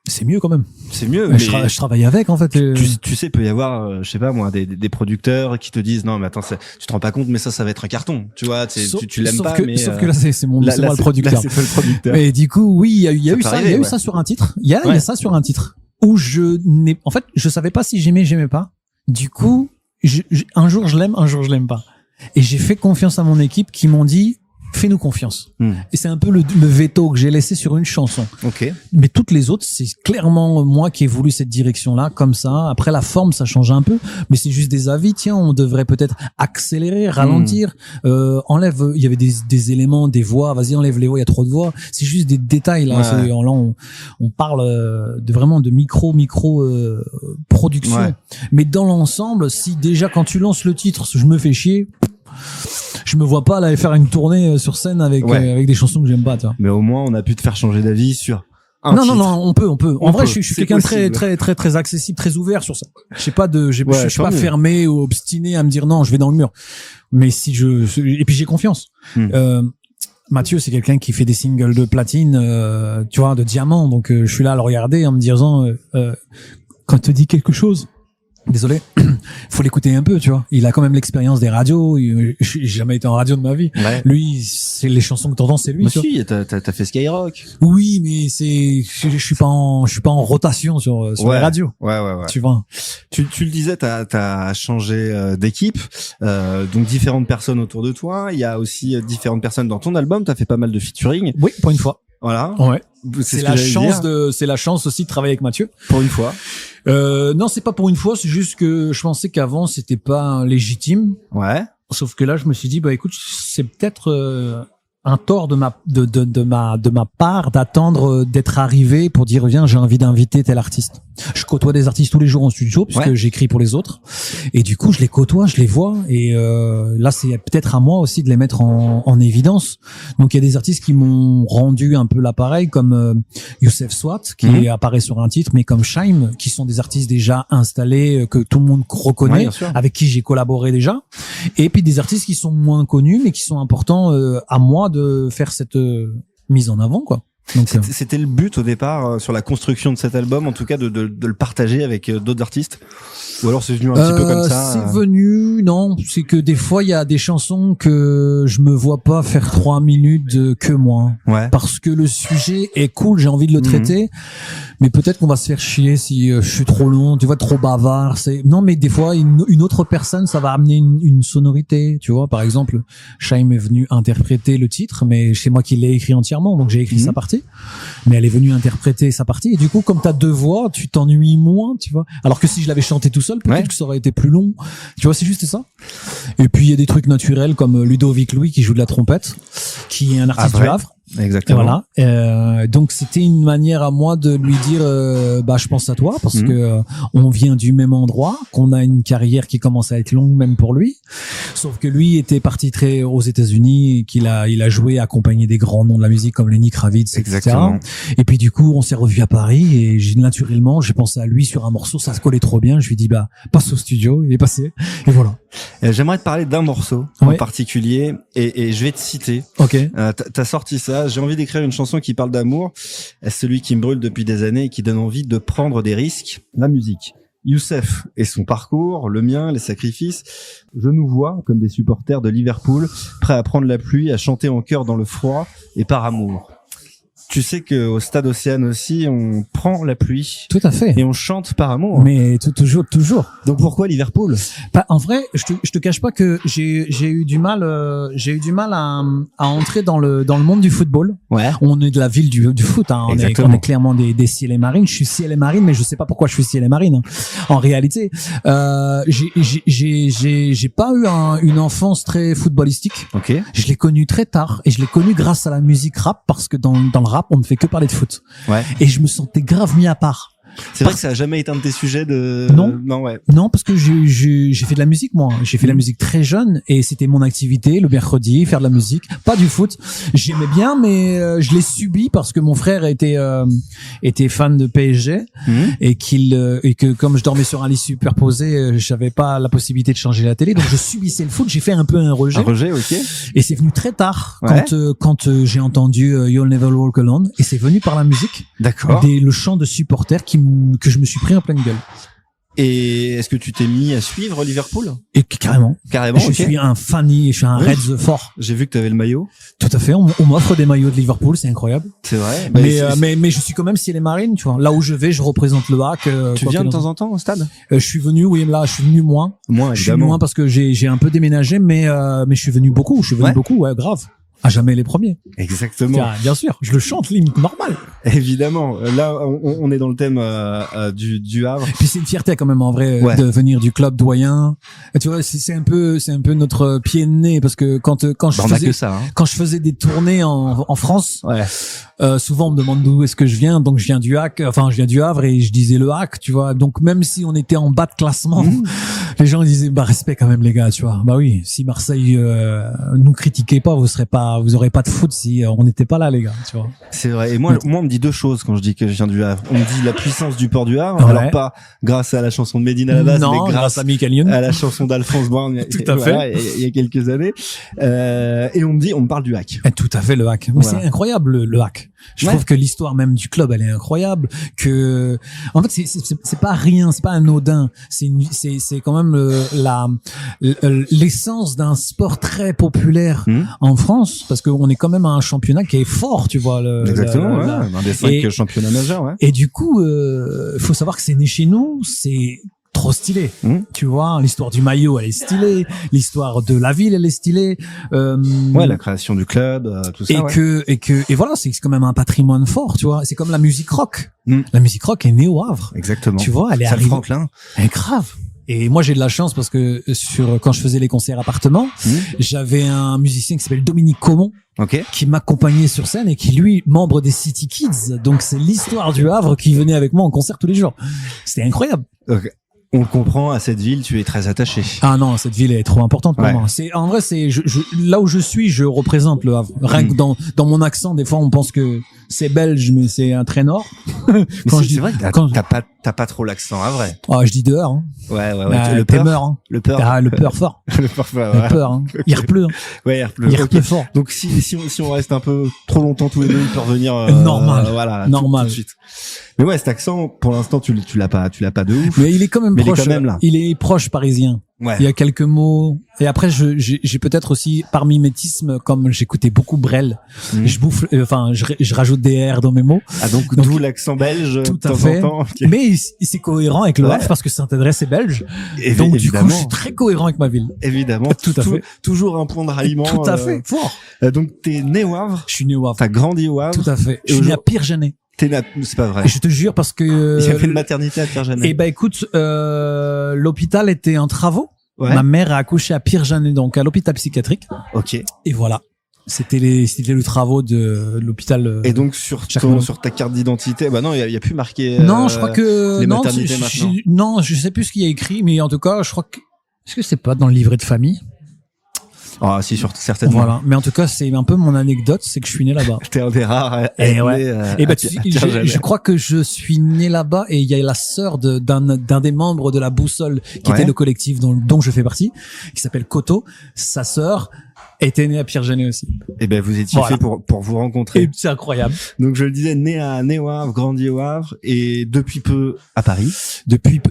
C'est mieux quand même. C'est mieux. Mais je travaille avec en fait. Tu sais, peut y avoir, je sais pas moi, des producteurs qui te disent non mais attends, tu te rends pas compte, mais ça va être un carton. Tu vois, tu l'aimes pas. Sauf que là c'est moi le producteur. Là, c'est pas le producteur. Et du coup, oui, il y a eu ça. Il y a eu ça sur un titre. Il y a ça sur un titre où en fait, je savais pas si j'aimais pas. Du coup, un jour je l'aime, un jour je l'aime pas. Et j'ai fait confiance à mon équipe qui m'ont dit, fais-nous confiance. Et c'est un peu le veto que j'ai laissé sur une chanson. Ok. Mais toutes les autres, c'est clairement moi qui ai voulu cette direction-là, comme ça. Après, la forme, ça change un peu, mais c'est juste des avis. Tiens, on devrait peut-être accélérer, ralentir, enlève, il y avait des éléments, des voix, vas-y, enlève les voix, il y a trop de voix. C'est juste des détails, là. Ouais. Là, on parle vraiment de micro production. Ouais. Mais dans l'ensemble, si déjà quand tu lances le titre, je me fais chier, je me vois pas aller faire une tournée sur scène avec des chansons que j'aime pas, tu vois. Mais au moins on a pu te faire changer d'avis sur non, on peut. En vrai, je suis quelqu'un de très accessible, très ouvert sur ça. Je suis pas fermé ou obstiné à me dire non, je vais dans le mur. Mais et puis j'ai confiance. Mathieu, c'est quelqu'un qui fait des singles de platine, tu vois, de diamant. Donc je suis là à le regarder en me disant quand tu dis quelque chose, désolé, faut l'écouter un peu, tu vois. Il a quand même l'expérience des radios. J'ai jamais été en radio de ma vie. Ouais. Lui, c'est les chansons que t'entends, c'est lui. Moi aussi, t'as fait Skyrock. Oui, mais je suis pas en rotation sur les radios. Ouais. Tu vois. Tu le disais, t'as changé d'équipe, donc différentes personnes autour de toi. Il y a aussi différentes personnes dans ton album. T'as fait pas mal de featuring. Oui, pour une fois. Voilà. Ouais. C'est la chance aussi de travailler avec Mathieu. Pour une fois. Non, c'est pas pour une fois, c'est juste que je pensais qu'avant c'était pas légitime. Ouais. Sauf que là, je me suis dit, écoute, c'est peut-être un tort de ma part d'attendre d'être arrivé pour dire viens, j'ai envie d'inviter tel artiste. Je côtoie des artistes tous les jours en studio puisque j'écris pour les autres, et du coup je les côtoie, je les vois, et là c'est peut-être à moi aussi de les mettre en évidence. Donc il y a des artistes qui m'ont rendu un peu l'appareil, comme Youssef Swat qui apparaît sur un titre, mais comme Shaim, qui sont des artistes déjà installés que tout le monde reconnaît, avec qui j'ai collaboré déjà, et puis des artistes qui sont moins connus mais qui sont importants à moi de faire cette mise en avant, quoi. Donc, c'était le but au départ sur la construction de cet album, en tout cas de le partager avec d'autres artistes. Ou alors c'est venu un petit peu comme ça. C'est venu, non, c'est que des fois il y a des chansons que je me vois pas faire 3 minutes que moi. Ouais. Parce que le sujet est cool, j'ai envie de le traiter, mais peut-être qu'on va se faire chier si je suis trop long, tu vois, trop bavard. Non, mais des fois une autre personne, ça va amener une sonorité, tu vois. Par exemple, Chaim est venu interpréter le titre, mais c'est moi qui l'ai écrit entièrement, donc j'ai écrit sa partie. Mais elle est venue interpréter sa partie, et du coup, comme t'as 2 voix, tu t'ennuies moins, tu vois. Alors que si je l'avais chanté tout seul, peut-être que ça aurait été plus long. Tu vois, c'est juste ça. Et puis il y a des trucs naturels comme Ludovic Louis qui joue de la trompette, qui est un artiste du Havre. Exactement. Voilà. Donc c'était une manière à moi de lui dire, je pense à toi parce que on vient du même endroit, qu'on a une carrière qui commence à être longue même pour lui. Sauf que lui était parti très aux États-Unis et il a joué accompagné des grands noms de la musique comme Lenny Kravitz, etc. Exactement. Et puis du coup on s'est revu à Paris et naturellement j'ai pensé à lui sur un morceau, ça se collait trop bien. Je lui dis passe au studio, il est passé et voilà. J'aimerais te parler d'un morceau en particulier et je vais te citer. Ok. T'as sorti ça. J'ai envie d'écrire une chanson qui parle d'amour. Celui qui me brûle depuis des années et qui donne envie de prendre des risques. La musique. Youssef et son parcours, le mien, les sacrifices. Je nous vois comme des supporters de Liverpool, prêts à prendre la pluie, à chanter en chœur dans le froid et par amour. Tu sais que au Stade Océane aussi, on prend la pluie. Tout à fait. Et on chante par amour. Mais toujours. Donc pourquoi Liverpool? En vrai, je te cache pas que j'ai eu du mal à entrer dans le monde du football. Ouais. On est de la ville du foot, hein. On est clairement des Ciel et Marine. Je suis Ciel et Marine, mais je sais pas pourquoi je suis Ciel et Marine, hein. En réalité, j'ai pas eu une enfance très footballistique. Ok. Je l'ai connu très tard et je l'ai connu grâce à la musique rap parce que dans le rap, on ne fait que parler de foot. Ouais. Et je me sentais grave mis à part. C'est vrai que ça a jamais été un de tes sujets de... Non, parce que j'ai fait de la musique, moi. J'ai fait de la musique très jeune et c'était mon activité, le mercredi, faire de la musique. Pas du foot. J'aimais bien, mais je l'ai subi parce que mon frère était fan de PSG et que comme je dormais sur un lit superposé, j'avais pas la possibilité de changer la télé. Donc je subissais le foot. J'ai fait un peu un rejet. Un rejet, ok. Et c'est venu très tard quand j'ai entendu You'll Never Walk Alone et c'est venu par la musique. D'accord. Le chant de supporters que je me suis pris en pleine gueule. Et est-ce que tu t'es mis à suivre Liverpool? Et carrément. Je suis un fanny, je suis un Reds fort. J'ai vu que tu avais le maillot. Tout à fait. On m'offre des maillots de Liverpool, c'est incroyable. C'est vrai. Mais je suis quand même Ciel et Marine, tu vois. Là où je vais, je représente le HAC. Tu viens de temps en temps au stade? Je suis venu, oui, là, je suis venu moins. Moins, évidemment. Je suis venu moins parce que j'ai un peu déménagé, mais je suis venu beaucoup. Ouais, grave. À jamais les premiers. Exactement. Bien sûr, je le chante limite normal. Évidemment. Là, on est dans le thème du Havre. Puis c'est une fierté quand même en vrai de venir du club doyen. Et tu vois, c'est un peu notre pied de nez parce que quand je faisais des tournées en France, souvent on me demande d'où est-ce que je viens, donc je viens du Havre et je disais le HAC, tu vois. Donc même si on était en bas de classement, les gens disaient respect quand même les gars, tu vois. Bah oui, si Marseille nous critiquait pas, vous aurez pas de foot si on n'était pas là les gars, tu vois. C'est vrai. Et moi on me dit 2 choses quand je dis que je viens du Havre. On me dit la puissance du port du Havre, alors pas grâce à la chanson de Medina à la base, mais grâce à Michael Youn, à la chanson d'Alphonse Brown. Tout à fait. Il y a quelques années. Et on me parle du HAC. Tout à fait, le HAC. Voilà. C'est incroyable le HAC. Je trouve que l'histoire même du club, elle est incroyable. Que, en fait, c'est pas rien, c'est pas anodin. C'est quand même l'essence d'un sport très populaire en France, parce qu'on est quand même un championnat qui est fort, tu vois. Exactement, un des 5 championnats majeurs, ouais. Et du coup, faut savoir que c'est né chez nous, c'est trop stylé. Tu vois, l'histoire du maillot, elle est stylée. L'histoire de la ville, elle est stylée. La création du club, tout ça. Et voilà, c'est quand même un patrimoine fort, tu vois. C'est comme la musique rock. La musique rock est née au Havre. Exactement. Tu vois, elle est arrivée. Franklin. Elle est grave. Et moi, j'ai de la chance parce que quand je faisais les concerts appartements, j'avais un musicien qui s'appelle Dominique Comon. Qui m'accompagnait sur scène et qui, lui, membre des City Kids. Donc, c'est l'histoire du Havre qui venait avec moi en concert tous les jours. C'était incroyable. On le comprend, à cette ville, tu es très attaché. Ah non, cette ville est trop importante pour moi. En vrai, là où je suis, je représente le Havre. Rien que dans mon accent, des fois, on pense que c'est belge, mais c'est un très nord. Quand je dis, c'est vrai que quand- t'as pas trop l'accent vrai. oh, je dis dehors, hein. Ouais. Le peur, hein. Le peur. Ah, le peur fort. Le parfois, Le peur, hein. Il repleut, hein. Ouais, il repleut. Il Ok. repleut fort. Donc si on reste un peu trop longtemps tous les deux, il peut revenir Normal. voilà, Normal. tout de suite. Mais ouais, cet accent pour l'instant tu l'as pas de ouf. Mais il est quand même Mais il est proche. quand même là. Il est proche parisien. Ouais. Il y a quelques mots. Et après, j'ai peut-être aussi, par mimétisme, comme j'écoutais beaucoup Brel, je bouffe, je rajoute des R dans mes mots. Ah donc d'où l'accent belge Tout de à temps fait. en temps. Ok. Mais c'est cohérent avec le Ouais. Havre parce que Saint-Adresse est belge. Et Donc, du coup, évidemment, je suis très cohérent avec ma ville. évidemment, Tout à fait. toujours un point de ralliement. Tout à fait. Fort. Donc t'es né au Havre, Je suis né au Havre. t'as grandi au Havre. Tout à fait. Je Et suis né à aujourd'hui- Pierre-Janet. C'est pas vrai. Et je te jure parce que, Il y avait une maternité à Pierre-Janet. eh ben, écoute, l'hôpital était en travaux. Ouais. Ma mère a accouché à Pierre-Janet, donc à l'hôpital psychiatrique. Ok. Et voilà. C'était les travaux de l'hôpital. Et donc sur ta carte d'identité, bah non, il y a plus marqué. Non, je crois que les non, maternités maintenant. non, je sais plus ce qu'il y a écrit, mais en tout cas, je crois que est-ce que c'est pas dans le livret de famille? Ah si, certainement. Voilà. Mais en tout cas, c'est un peu mon anecdote, c'est que je suis né là-bas. T'es un des rares à Et être ouais. né, Et bah, à Pierre-Janet. je crois que je suis né là-bas et il y a la sœur d'un des membres de la Boussole qui Ouais. était le collectif dont je fais partie, qui s'appelle Koto. Sa sœur était née à Pierre-Janet aussi. Et ben vous étiez Voilà. fait pour vous rencontrer. Et c'est incroyable. Donc je le disais, né au Havre, grandi au Havre et depuis peu à Paris.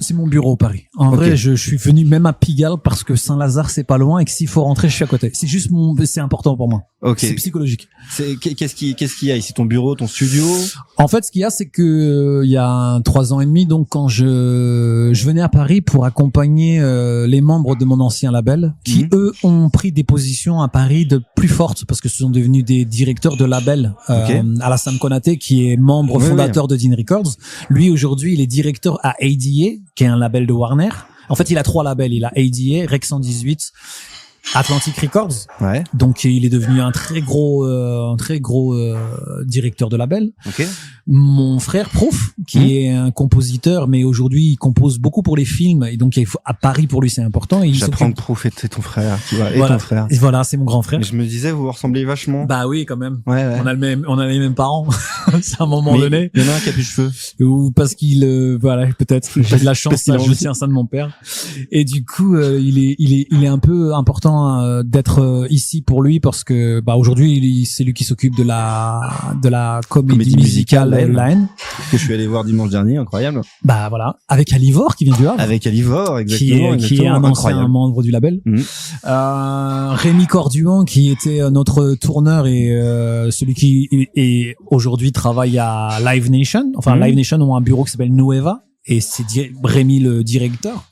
C'est mon bureau Paris. En Ok. vrai, je suis venu même à Pigalle parce que Saint-Lazare c'est pas loin et que s'il faut rentrer, je suis à côté. C'est juste c'est important pour moi. Ok. C'est psychologique. Qu'est-ce qu'il y a ici? Ton bureau, ton studio? En fait, ce qu'il y a, c'est que il y a 3 ans et demi, donc quand je venais à Paris pour accompagner les membres de mon ancien label, qui eux ont pris des positions à Paris de plus fortes parce que ce sont devenus des directeurs de label. Ok. Alassane Konaté, qui est membre Oui, fondateur de Dean Records, lui aujourd'hui, il est directeur à ADA, qui est un label de Warner. En fait, il a 3 labels. Il a ADA, Rec 118, Atlantic Records. Ouais. Donc il est devenu un très gros directeur de label. Ok. Mon frère Prof, qui est un compositeur, mais aujourd'hui il compose beaucoup pour les films et donc à Paris pour lui c'est important. Et il J'apprends s'occupe- que Prof était ton frère, tu vois, et voilà. ton frère. Et voilà, c'est mon grand frère. Mais je me disais, vous vous ressemblez vachement. Bah oui, quand même. Ouais. On a les mêmes parents. C'est à un moment Mais donné. il y en a un qui a plus de cheveux. Ou parce qu'il voilà, peut-être j'ai de la chance, parce qu'il ça, en je veut. tiens ça de mon père. Et du coup, il est un peu important d'être ici pour lui parce que bah aujourd'hui, c'est lui qui s'occupe de la comédie musicale Line. Que je suis allé voir dimanche dernier, incroyable. Bah voilà, avec Alivor qui vient du Havre. Avec Alivor, Qui exactement. est un ancien incroyable. membre du label. Mhm. Rémi Corduan qui était notre tourneur et celui qui est aujourd'hui travaille à Live Nation. Enfin, Live Nation ont un bureau qui s'appelle Nueva. Et c'est Rémi le directeur.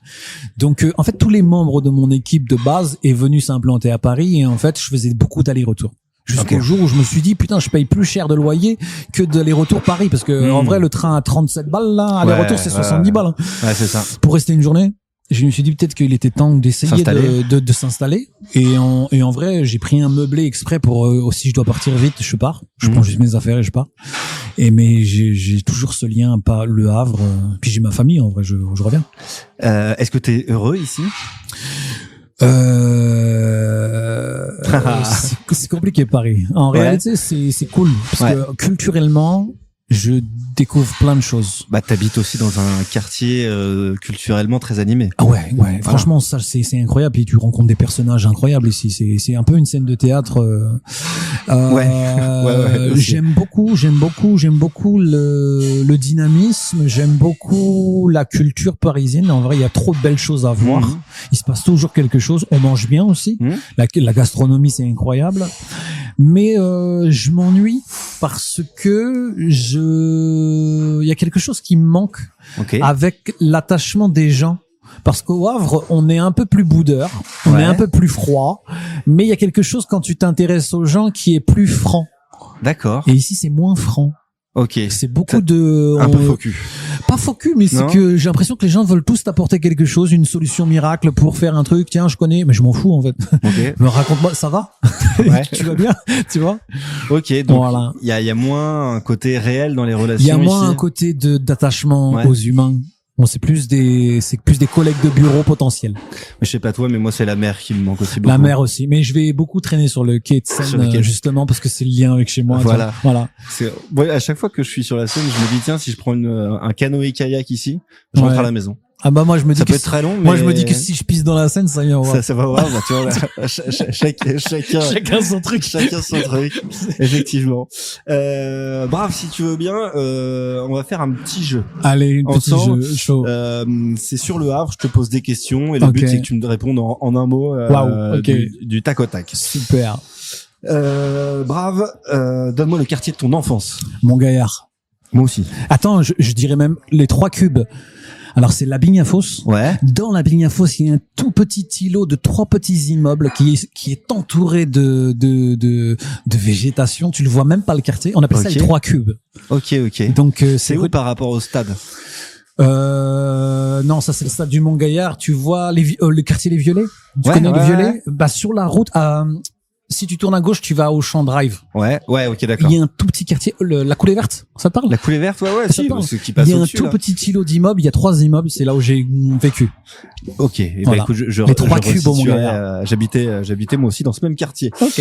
Donc en fait tous les membres de mon équipe de base est venu s'implanter à Paris et en fait je faisais beaucoup d'allers-retours. Jusqu'au jour où je me suis dit putain je paye plus cher de loyer que d'aller-retour Paris parce que en vrai le train à 37 balles là aller-retour c'est 70 balles hein. Ouais, c'est ça. Pour rester une journée. Je me suis dit peut-être qu'il était temps d'essayer S'installer. de s'installer et en vrai j'ai pris un meublé exprès pour si je dois partir vite je pars, je prends juste mes affaires et je pars. Mais j'ai toujours ce lien pas le Havre puis j'ai ma famille en vrai je reviens. Est-ce que t'es heureux ici? C'est compliqué Paris. En réalité c'est cool parce que culturellement je découvre plein de choses. Bah t'habites aussi dans un quartier culturellement très animé. Ah ouais. Franchement, ça c'est incroyable. Puis tu rencontres des personnages incroyables ici. C'est un peu une scène de théâtre. Ouais, j'aime beaucoup le dynamisme. J'aime beaucoup la culture parisienne. En vrai, il y a trop de belles choses à voir. Il se passe toujours quelque chose. On mange bien aussi. La gastronomie, c'est incroyable. Mais je m'ennuie parce que il y a quelque chose qui me manque avec l'attachement des gens. Parce qu'au Havre, on est un peu plus boudeur, on est un peu plus froid, mais il y a quelque chose quand tu t'intéresses aux gens qui est plus franc. D'accord. Et ici, c'est moins franc. Ok. C'est beaucoup de... Un peu faux cul. Pas faux cul, mais c'est que j'ai l'impression que les gens veulent tous t'apporter quelque chose, une solution miracle pour faire un truc. Tiens, je connais, mais je m'en fous en fait. Ok. Me raconte-moi, ça va? Ouais. Tu vas bien? Tu vois? Ok, donc voilà. il y a moins un côté réel dans les relations. Il y a moins ici. un côté d'attachement Ouais. aux humains. Bon, c'est plus des collègues de bureau potentiels. Mais je sais pas toi, mais moi c'est la mer qui me manque aussi beaucoup. La mer aussi. Mais je vais beaucoup traîner sur le quai de Sur Seine, le quai. justement, parce que c'est le lien avec chez moi. Voilà. Voilà. Ouais, à chaque fois que je suis sur la Seine, je me dis tiens, si je prends un canoë-kayak ici, je rentre Ouais. à la maison. Ah bah, moi, je me dis Ça que peut être très long, mais moi, je me dis que si je pisse dans la Seine, ça vient voir. ça va voir. Bah, tu vois, chacun Chacun son truc. chacun son truc. Effectivement. Brave, si tu veux bien, on va faire un petit jeu. Allez, une petite Ensemble, jeu chaud. C'est sur le Havre, je te pose des questions et le Ok. but c'est que tu me répondes en un mot Waouh, ok. du tac au tac. Super. Brave, donne-moi le quartier de ton enfance. Montgaillard. Moi aussi. Attends, je dirais même les 3 cubes. Alors, c'est la Bignafos. Ouais. Dans la Bignafos, il y a un tout petit îlot de 3 petits immeubles qui est entouré de végétation. Tu le vois même pas le quartier. On appelle ça Ok. les 3 cubes. Ok. Donc, C'est où par rapport au stade? non, ça c'est le stade du Mont-Gaillard. Tu vois le quartier Les Violets. Tu Ouais, connais ouais, les Violets? ouais. Bah, sur la route, si tu tournes à gauche, tu vas au Champ Drive. Ouais, ok, d'accord. Il y a un tout petit quartier, la coulée verte. Ça te parle? La coulée verte, ouais, Ça si, parle. ce qui passe Il y a un au-dessus, tout là. petit îlot d'immeubles. Il y a 3 immeubles. C'est là où j'ai vécu. Ok. Et Voilà. écoute, je Les 3 cubes au resituerai, Mont-Gaillard. j'habitais moi aussi dans ce même quartier. Ok.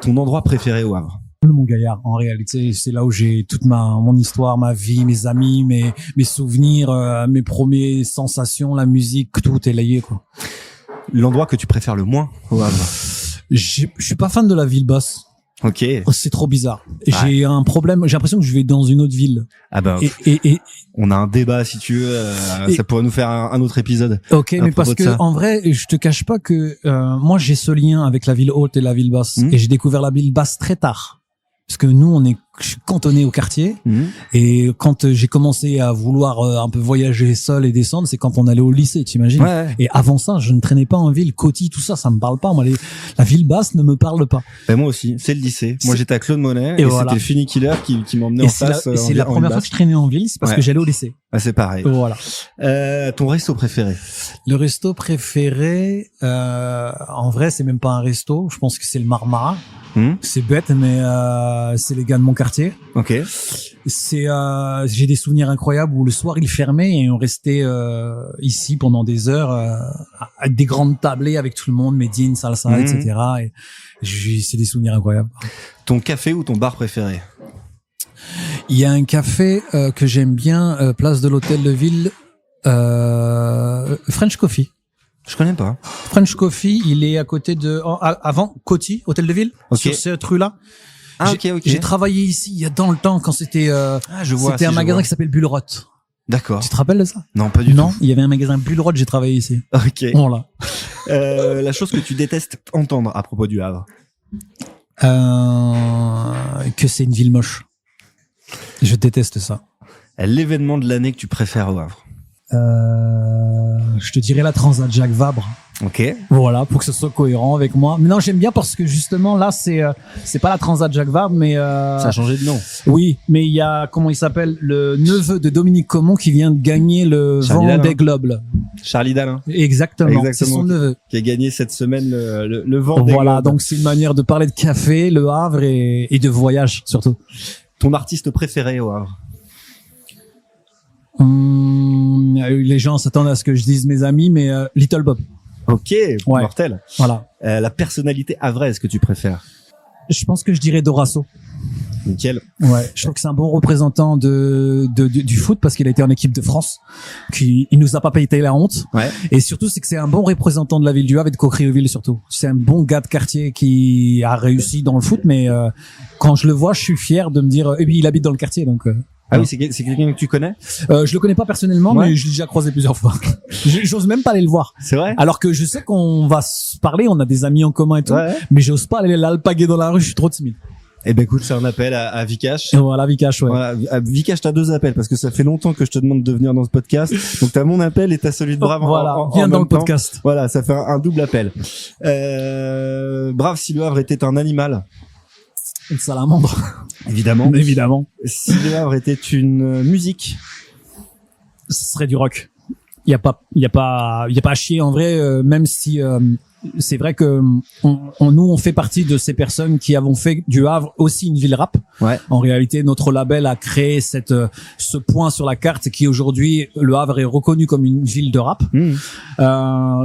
Ton endroit préféré au Havre? Le Mont-Gaillard, en réalité, c'est là où j'ai toute mon histoire, ma vie, mes amis, mes souvenirs, mes premières sensations, la musique, tout est lié, quoi. L'endroit que tu préfères le moins au Havre? Je suis pas fan de la ville basse. Ok. C'est trop bizarre. J'ai un problème. J'ai l'impression que je vais dans une autre ville. Ah ben, Et on a un débat si tu veux. Ça pourrait nous faire un autre épisode. ok, à mais propos parce de que ça. en vrai, je te cache pas que moi j'ai ce lien avec la ville haute et la ville basse. Et j'ai découvert la ville basse très tard. Parce que nous, je suis cantonné au quartier. Et quand j'ai commencé à vouloir un peu voyager seul et descendre, c'est quand on allait au lycée, t'imagines? Ouais. Et avant ça, je ne traînais pas en ville. Coty, tout ça, ça me parle pas. Moi, la ville basse ne me parle pas. Ben moi aussi, c'est le lycée. Moi j'étais à Claude Monet et voilà. c'était Funny Killer qui m'emmenait Et en c'est face. c'est la première fois que je traînais en ville, c'est parce que j'allais au lycée. Ah, c'est pareil. Voilà. Ton resto préféré? Le resto préféré, en vrai, c'est même pas un resto. Je pense que c'est le Marmara. C'est bête, mais c'est les gars de mon quartier. Ok. J'ai des souvenirs incroyables où le soir il fermait et on restait ici pendant des heures à des grandes tablées avec tout le monde, Medine, salsa, etc. Et c'est des souvenirs incroyables. Ton café ou ton bar préféré? Il y a un café que j'aime bien, place de l'Hôtel de Ville, French Coffee. Je connais pas. French Coffee, il est à côté avant Coty, Hôtel de Ville, sur cette rue-là. Ah, ok. J'ai travaillé ici il y a dans le temps quand c'était je vois. c'était un magasin qui s'appelle Bullerotte. D'accord. Tu te rappelles de ça? Non, pas du tout. Non, il y avait un magasin Bullerotte, j'ai travaillé ici. Ok. Voilà. La chose que tu détestes entendre à propos du Havre? Que c'est une ville moche. Je déteste ça. L'événement de l'année que tu préfères au Havre? Je te dirais la Transat Jacques Vabre. Ok. Voilà, pour que ce soit cohérent avec moi. Mais non, j'aime bien parce que justement là, c'est pas la Transat Jacques Vabre, mais Ça a changé de nom. oui, mais il y a comment il s'appelle, le neveu de Dominique Comon qui vient de gagner le Charlie Vendée Dalin. Globe. Charlie Dalin, Exactement. C'est son neveu. qui a gagné cette semaine le Vendée Voilà, Globe. donc c'est une manière de parler de café, Le Havre et de voyage surtout. Ton artiste préféré au Havre? Les gens s'attendent à ce que je dise mes amis, mais Little Bob. Ok, Ouais. mortel. Voilà. La personnalité havraise que tu préfères? Je pense que je dirais Dorasso. Nickel. Ouais, je trouve que c'est un bon représentant du foot parce qu'il a été en équipe de France, il nous a pas payé la honte. Ouais. Et surtout, c'est que c'est un bon représentant de la ville du Havre et de Cocrioville surtout. C'est un bon gars de quartier qui a réussi dans le foot, mais quand je le vois, je suis fier de me dire, et puis il habite dans le quartier, donc. Ah oui, c'est quelqu'un que tu connais? Je le connais pas personnellement, Ouais. mais je l'ai déjà croisé plusieurs fois. J'ose même pas aller le voir. C'est vrai? Alors que je sais qu'on va se parler, on a des amis en commun et tout, Ouais. mais j'ose pas aller l'alpaguer dans la rue, je suis trop timide. Eh ben écoute, c'est un appel à Vikash. Et voilà, Vikash, ouais. Voilà, à Vikash, t'as 2 appels parce que ça fait longtemps que je te demande de venir dans ce podcast. Donc t'as mon appel et t'as celui de Brave. Voilà, en viens dans même le temps. podcast. Voilà, ça fait un double appel. Brave, si le Havre était un animal. Une salamandre. Évidemment. Évidemment. Si le Havre était une musique. Ce serait du rock. Il y a pas à chier en vrai, même si c'est vrai que nous on fait partie de ces personnes qui avons fait du Havre aussi une ville rap. Ouais. En réalité, notre label a créé ce point sur la carte qui aujourd'hui le Havre est reconnu comme une ville de rap.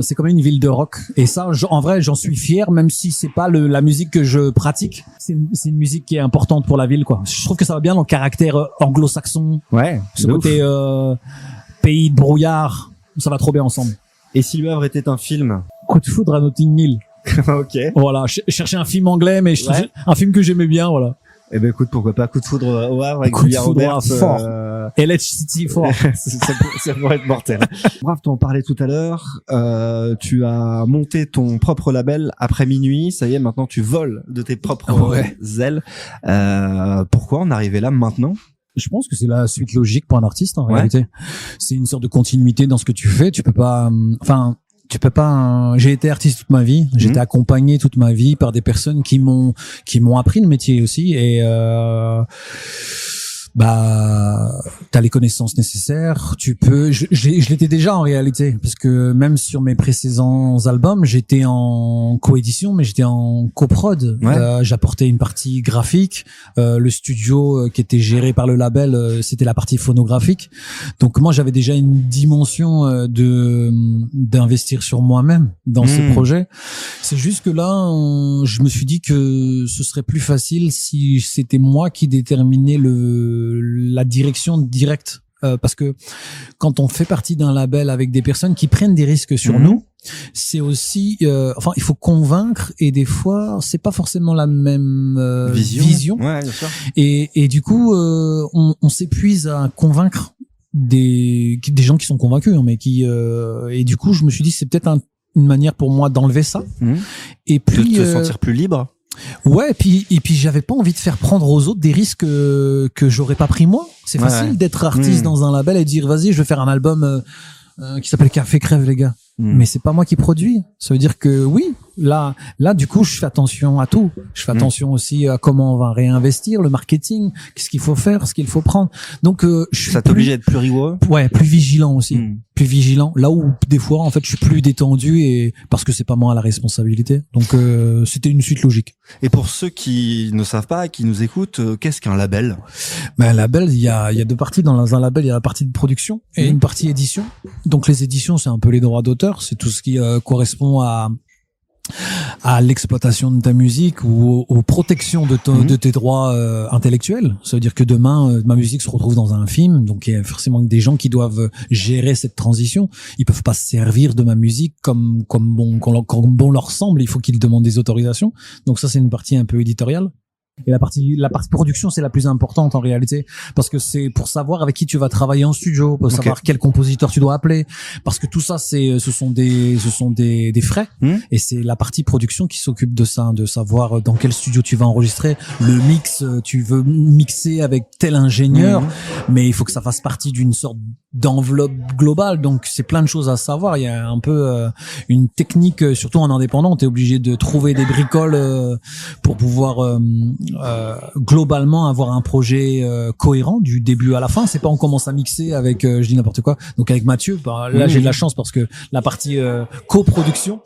C'est comme une ville de rock. Et ça, en vrai, j'en suis fier, même si c'est pas la musique que je pratique. C'est une musique qui est importante pour la ville, quoi. Je trouve que ça va bien dans le caractère anglo-saxon. Ouais. Ce côté pays de brouillard, ça va trop bien ensemble. Et si Le Havre était un film? Coup de foudre à Notting Hill. Ok. Voilà, chercher un film anglais, mais un film que j'aimais bien, voilà. Eh ben écoute, pourquoi pas Coup de foudre au Havre avec Coup de Julia foudre Roberts. fort. LH City fort. ça pourrait être mortel. Bref, tu en parlais tout à l'heure. Tu as monté ton propre label après minuit. Ça y est, maintenant tu voles de tes propres ailes. Pourquoi en arriver là maintenant? Je pense que c'est la suite logique pour un artiste en réalité. C'est une sorte de continuité dans ce que tu fais. Tu peux pas. J'ai été artiste toute ma vie. J'ai été accompagné toute ma vie par des personnes qui m'ont appris le métier aussi. Et t'as les connaissances nécessaires, je l'étais déjà en réalité, parce que même sur mes précédents albums, j'étais en coédition, mais j'étais en coprod. J'apportais une partie graphique, le studio qui était géré par le label, c'était la partie phonographique. Donc moi, j'avais déjà une dimension d'investir sur moi-même dans ce projet. C'est juste que là, je me suis dit que ce serait plus facile si c'était moi qui déterminais la direction directe, parce que quand on fait partie d'un label avec des personnes qui prennent des risques sur nous, c'est aussi il faut convaincre, et des fois c'est pas forcément la même vision. Ouais, bien sûr. Et du coup on s'épuise à convaincre des gens qui sont convaincus, mais qui et du coup je me suis dit c'est peut-être une manière pour moi d'enlever ça, et puis de te sentir plus libre. Ouais, et puis j'avais pas envie de faire prendre aux autres des risques que j'aurais pas pris moi. C'est facile d'être artiste dans un label et de dire vas-y, je vais faire un album qui s'appelle Café Crève les gars. Mais c'est pas moi qui produis. Ça veut dire que oui, là du coup, je fais attention à tout. Je fais attention aussi à comment on va réinvestir, le marketing, qu'est-ce qu'il faut faire, ce qu'il faut prendre. Donc ça t'oblige à être plus rigoureux. Ouais, plus vigilant aussi. Plus vigilant. Là où des fois en fait, je suis plus détendu, et parce que c'est pas moi la responsabilité. Donc c'était une suite logique. Et pour ceux qui ne savent pas, qui nous écoutent, qu'est-ce qu'un label? Un label, il y a deux parties dans un label. Il y a la partie de production et une partie édition. Donc les éditions, c'est un peu les droits d'auteur, c'est tout ce qui correspond à l'exploitation de ta musique ou aux protections de tes droits intellectuels. Ça veut dire que demain ma musique se retrouve dans un film, donc il y a forcément des gens qui doivent gérer cette transition. Ils peuvent pas se servir de ma musique comme bon leur semble. Il faut qu'ils demandent des autorisations. Donc ça, c'est une partie un peu éditoriale. Et la partie production, c'est la plus importante en réalité, parce que c'est pour savoir avec qui tu vas travailler en studio, pour savoir quel compositeur tu dois appeler, parce que tout ça ce sont des frais, et c'est la partie production qui s'occupe de ça, de savoir dans quel studio tu vas enregistrer, le mix, tu veux mixer avec tel ingénieur, mais il faut que ça fasse partie d'une sorte d'enveloppe globale, donc c'est plein de choses à savoir. Il y a un peu une technique, surtout en indépendant, t'es obligé de trouver des bricoles pour pouvoir globalement avoir un projet cohérent du début à la fin. C'est pas on commence à mixer avec je dis n'importe quoi, donc avec Mathieu, là j'ai de la chance parce que la partie coproduction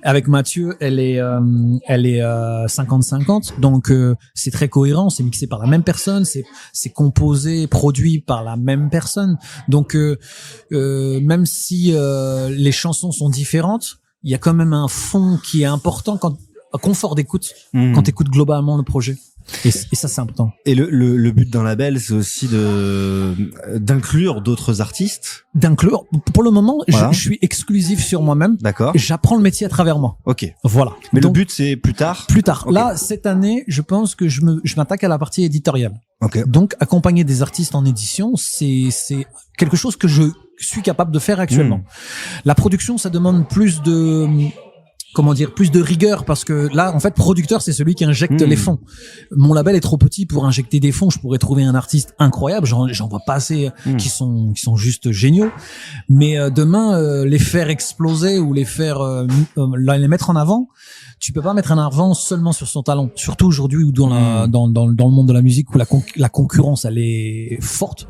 avec Mathieu elle est 50-50, donc c'est très cohérent, c'est mixé par la même personne, c'est composé, produit par la même personne, donc même si les chansons sont différentes, il y a quand même un fond qui est important, un confort d'écoute quand t'écoutes globalement le projet. Et ça, c'est important. Et le but d'un label, c'est aussi d'inclure d'autres artistes. D'inclure. Pour le moment, voilà. je suis exclusif sur moi-même. D'accord. J'apprends le métier à travers moi. Ok. Voilà. Mais donc, le but, c'est plus tard. Plus tard. Okay. Là, cette année, je pense que je m'attaque à la partie éditoriale. Ok. Donc, accompagner des artistes en édition, c'est quelque chose que je suis capable de faire actuellement. La production, ça demande plus de rigueur, parce que là, en fait, producteur, c'est celui qui injecte les fonds. Mon label est trop petit pour injecter des fonds. Je pourrais trouver un artiste incroyable. J'en vois pas assez qui sont juste géniaux. Mais demain, les faire exploser ou les faire les mettre en avant, tu peux pas mettre un avant seulement sur son talent. Surtout aujourd'hui où dans le monde de la musique où la concurrence elle est forte.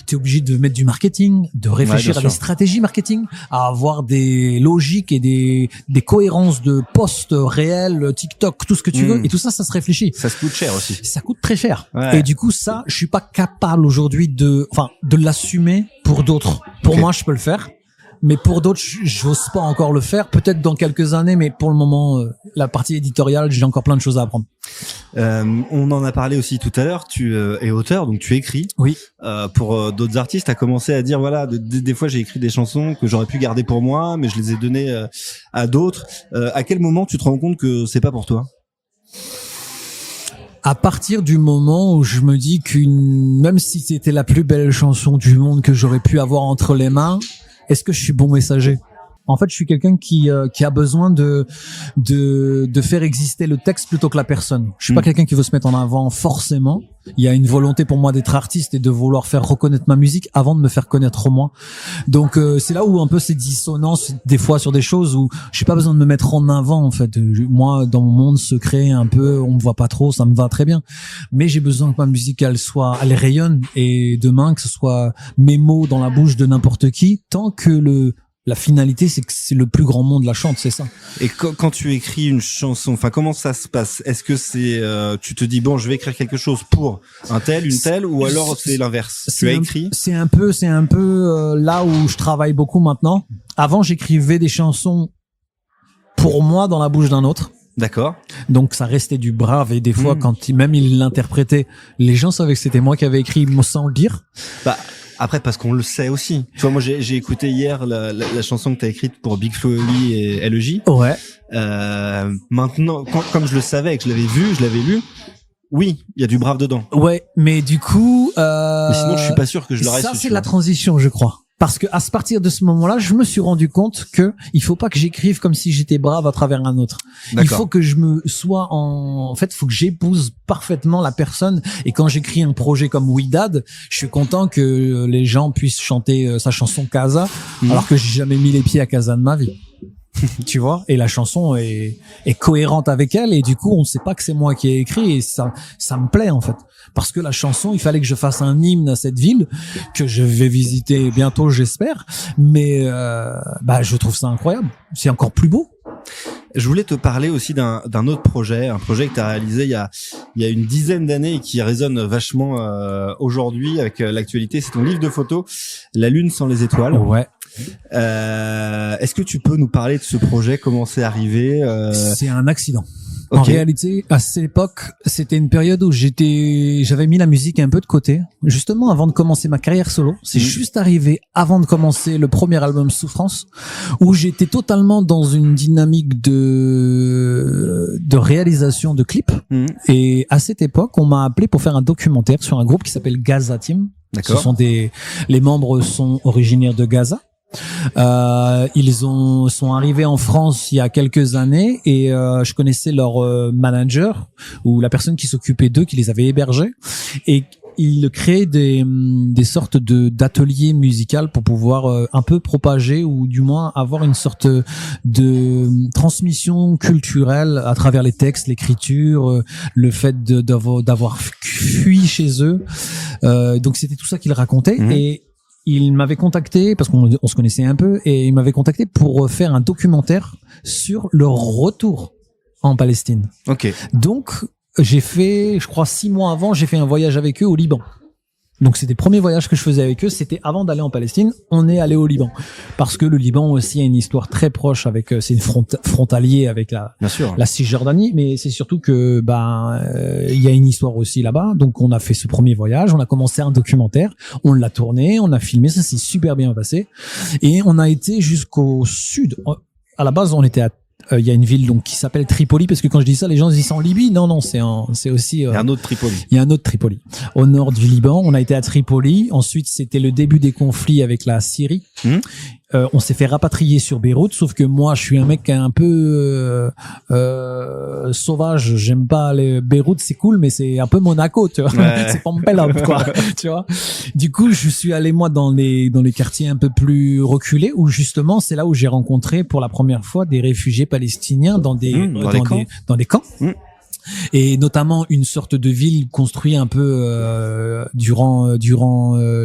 Tu es obligé de mettre du marketing, de réfléchir à des stratégies marketing, à avoir des logiques et des cohérences de posts réels, TikTok, tout ce que tu veux. Et tout ça se réfléchit. Ça se coûte cher aussi. Ça coûte très cher. Ouais. Et du coup, ça, je suis pas capable aujourd'hui de l'assumer pour d'autres. Pour moi, je peux le faire. Mais pour d'autres, j'ose pas encore le faire. Peut-être dans quelques années, mais pour le moment, la partie éditoriale, j'ai encore plein de choses à apprendre. On en a parlé aussi tout à l'heure. Tu es auteur, donc tu écris. Oui. Pour d'autres artistes, t'as commencé à dire voilà, des fois j'ai écrit des chansons que j'aurais pu garder pour moi, mais je les ai données à d'autres. À quel moment tu te rends compte que c'est pas pour toi? À partir du moment où je me dis même si c'était la plus belle chanson du monde que j'aurais pu avoir entre les mains, est-ce que je suis bon messager? En fait, je suis quelqu'un qui a besoin de faire exister le texte plutôt que la personne. Je suis pas quelqu'un qui veut se mettre en avant forcément. Il y a une volonté pour moi d'être artiste et de vouloir faire reconnaître ma musique avant de me faire connaître moi. Donc c'est là où un peu ces dissonances des fois sur des choses où j'ai pas besoin de me mettre en avant en fait. Moi dans mon monde secret un peu, on me voit pas trop, ça me va très bien. Mais j'ai besoin que ma musique elle rayonne et demain que ce soit mes mots dans la bouche de n'importe qui tant que la finalité, c'est que c'est le plus grand monde la chante, c'est ça. Et quand tu écris une chanson, enfin, comment ça se passe? Est-ce que c'est, tu te dis bon, je vais écrire quelque chose pour un tel, une telle, ou alors c'est l'inverse? Tu as écrit? C'est un peu là où je travaille beaucoup maintenant. Avant, j'écrivais des chansons pour moi dans la bouche d'un autre. D'accord. Donc ça restait du brave et des fois quand même il l'interprétait, les gens savaient que c'était moi qui avais écrit sans le dire. Bah après parce qu'on le sait aussi. Tu vois, moi j'ai écouté hier la chanson que t'as écrite pour Big Flo et Oli et LEJ. Ouais. Maintenant, comme je le savais et que je l'avais lu. Oui, il y a du brave dedans. Ouais, mais du coup, mais sinon je suis pas sûr que je l'aurais su. Ça c'est la transition, je crois. Parce que à partir de ce moment-là, je me suis rendu compte que il faut pas que j'écrive comme si j'étais brave à travers un autre. D'accord. Il faut que je me sois en fait, faut que j'épouse parfaitement la personne. Et quand j'écris un projet comme We Dad, je suis content que les gens puissent chanter sa chanson Casa, alors que j'ai jamais mis les pieds à Casa de ma vie. Tu vois, et la chanson est cohérente avec elle et du coup on ne sait pas que c'est moi qui ai écrit et ça me plaît en fait parce que la chanson il fallait que je fasse un hymne à cette ville que je vais visiter bientôt j'espère mais je trouve ça incroyable, c'est encore plus beau. Je voulais te parler aussi d'un autre projet, un projet que tu as réalisé il y a une dizaine d'années et qui résonne vachement aujourd'hui avec l'actualité, c'est ton livre de photos La Lune sans les étoiles. Ouais. Est-ce que tu peux nous parler de ce projet, comment c'est arrivé? C'est un accident. Okay. En réalité, à cette époque, c'était une période où j'avais mis la musique un peu de côté, justement avant de commencer ma carrière solo. C'est juste arrivé avant de commencer le premier album Souffrance, où j'étais totalement dans une dynamique de réalisation de clips. Et à cette époque, on m'a appelé pour faire un documentaire sur un groupe qui s'appelle Gaza Team. D'accord. Les membres sont originaires de Gaza. Ils sont arrivés en France il y a quelques années et je connaissais leur manager ou la personne qui s'occupait d'eux, qui les avait hébergés, et ils créaient des sortes d'ateliers musicaux pour pouvoir un peu propager ou du moins avoir une sorte de transmission culturelle à travers les textes, l'écriture, le fait d'avoir fui chez eux. Donc c'était tout ça qu'ils racontaient et il m'avait contacté parce qu'on se connaissait un peu et il m'avait contacté pour faire un documentaire sur leur retour en Palestine. Ok. Donc j'ai fait, je crois 6 mois avant, j'ai fait un voyage avec eux au Liban. Donc c'était le premier voyage que je faisais avec eux, c'était avant d'aller en Palestine, on est allé au Liban. Parce que le Liban aussi a une histoire très proche avec, c'est frontalier avec la Cisjordanie, mais c'est surtout que, il y a une histoire aussi là-bas. Donc on a fait ce premier voyage, on a commencé un documentaire, on l'a tourné, on a filmé, ça s'est super bien passé. Et on a été jusqu'au sud. À la base, on était il y a une ville donc qui s'appelle Tripoli, parce que quand je dis ça, les gens se disent c'est en Libye. Non, c'est aussi. Il y a un autre Tripoli. Il y a un autre Tripoli au nord du Liban. On a été à Tripoli. Ensuite, c'était le début des conflits avec la Syrie. on s'est fait rapatrier sur Beyrouth, sauf que moi, je suis un mec un peu sauvage. J'aime pas aller Beyrouth, c'est cool, mais c'est un peu Monaco, tu vois. Ouais. C'est pas mon pelop, quoi. Tu vois. Du coup, je suis allé moi dans les quartiers un peu plus reculés, où justement, c'est là où j'ai rencontré pour la première fois des réfugiés palestiniens dans des camps. Et notamment une sorte de ville construite un peu durant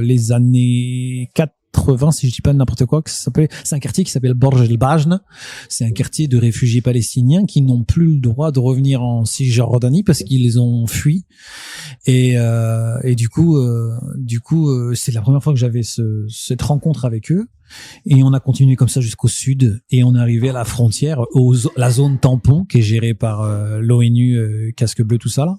les années 80, si je dis pas n'importe quoi, c'est un quartier qui s'appelle Borj El Bajn. C'est un quartier de réfugiés palestiniens qui n'ont plus le droit de revenir en Cisjordanie parce qu'ils les ont fuis. Et du coup, c'est la première fois que j'avais cette rencontre avec eux. Et on a continué comme ça jusqu'au sud et on est arrivé à la frontière, la zone tampon qui est gérée par l'ONU, Casque Bleu, tout ça là.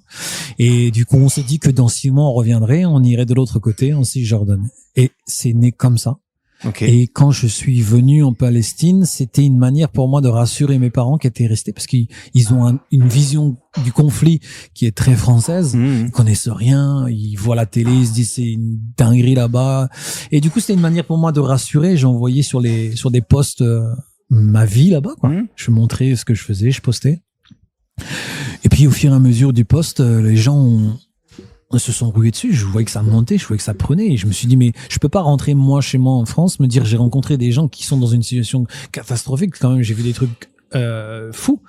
Et du coup, on s'est dit que dans 6 mois, on reviendrait, on irait de l'autre côté, en Cisjordanie. Et c'est né comme ça. Okay. Et quand je suis venu en Palestine, c'était une manière pour moi de rassurer mes parents qui étaient restés parce qu'ils ont une vision du conflit qui est très française. Ils connaissent rien, ils voient la télé, ils se disent c'est une dinguerie là-bas. Et du coup, c'était une manière pour moi de rassurer. J'envoyais sur des posts ma vie là-bas, quoi. Je montrais ce que je faisais, je postais. Et puis au fur et à mesure du post, les gens se sont rués dessus, je voyais que ça montait, je voyais que ça prenait, et je me suis dit mais je peux pas rentrer chez moi en France, me dire j'ai rencontré des gens qui sont dans une situation catastrophique, quand même j'ai vu des trucs fous,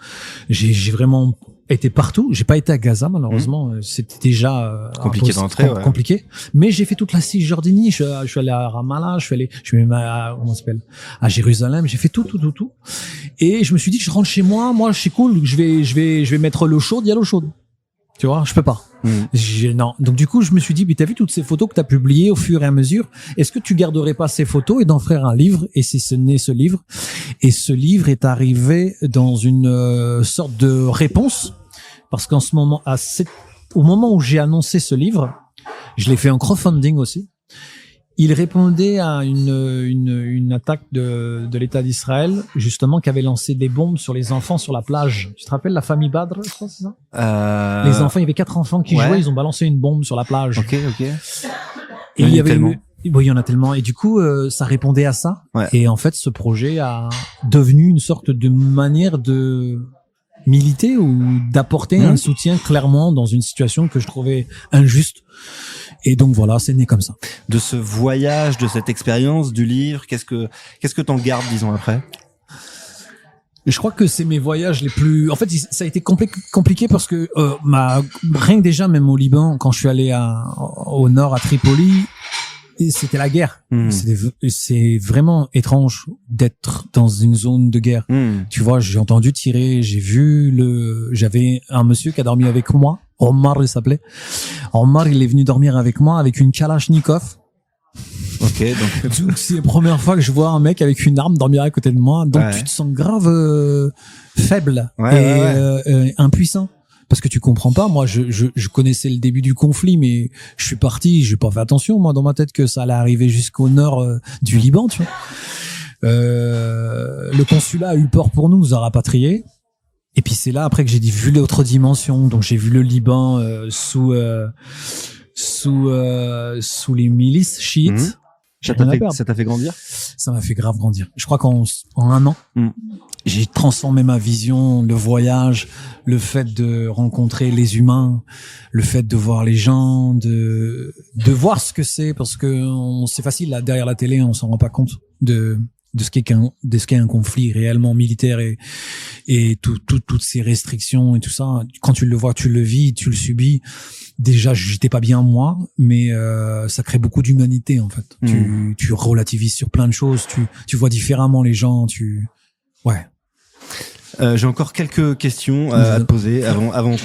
j'ai vraiment été partout, j'ai pas été à Gaza malheureusement, c'était déjà compliqué d'entrer, compliqué, mais j'ai fait toute la Cisjordanie, je suis allé à Ramallah, je suis même à Jérusalem, j'ai fait tout, et je me suis dit je rentre chez moi c'est cool, je vais mettre l'eau chaude, il y a l'eau chaude. Tu vois, je peux pas. Non. Donc du coup, je me suis dit, mais t'as vu toutes ces photos que t'as publiées au fur et à mesure. Est-ce que tu garderais pas ces photos et d'en faire un livre? Et c'est né ce livre. Et ce livre est arrivé dans une sorte de réponse, parce qu'en ce moment, au moment où j'ai annoncé ce livre, je l'ai fait en crowdfunding aussi. Il répondait à une attaque de l'État d'Israël, justement, qui avait lancé des bombes sur les enfants sur la plage. Tu te rappelles la famille Badr, je crois, c'est ça? Les enfants, il y avait 4 enfants qui jouaient, ils ont balancé une bombe sur la plage. Ok. Et il y avait il y en a tellement. Et du coup, ça répondait à ça. Ouais. Et en fait, ce projet a devenu une sorte de manière de militer ou d'apporter un soutien clairement dans une situation que je trouvais injuste. Et donc voilà, c'est né comme ça. De ce voyage, de cette expérience, du livre, qu'est-ce que t'en gardes, disons, après? Je crois que c'est mes voyages les plus... En fait, ça a été compliqué parce que rien que déjà, même au Liban, quand je suis allé au nord, à Tripoli, c'était la guerre. C'est vraiment étrange d'être dans une zone de guerre. Tu vois, j'ai entendu tirer, j'avais un monsieur qui a dormi avec moi. Omar, il s'appelait. Omar, il est venu dormir avec moi avec une Kalachnikov. Ok, donc c'est la première fois que je vois un mec avec une arme dormir à côté de moi. Donc tu te sens grave faible et impuissant. Parce que tu comprends pas. Moi, je connaissais le début du conflit, mais je suis parti, j'ai pas fait attention, moi, dans ma tête, que ça allait arriver jusqu'au nord du Liban, tu vois. Le consulat a eu peur pour nous a rapatriés. Et puis c'est là après que j'ai vu l'autre dimension. Donc j'ai vu le Liban sous les milices chiites. Ça t'a fait grandir? Ça m'a fait grave grandir. Je crois qu'en 1 an, j'ai transformé ma vision, le voyage, le fait de rencontrer les humains, le fait de voir les gens, de voir ce que c'est, parce que c'est facile là derrière la télé, on s'en rend pas compte de ce qu'est un conflit réellement militaire et toutes ces restrictions et tout ça. Quand tu le vois, tu le vis, tu le subis. Déjà, j'étais pas bien moi, mais ça crée beaucoup d'humanité en fait. Tu relativises sur plein de choses, tu vois différemment les gens, J'ai encore quelques questions à te poser avant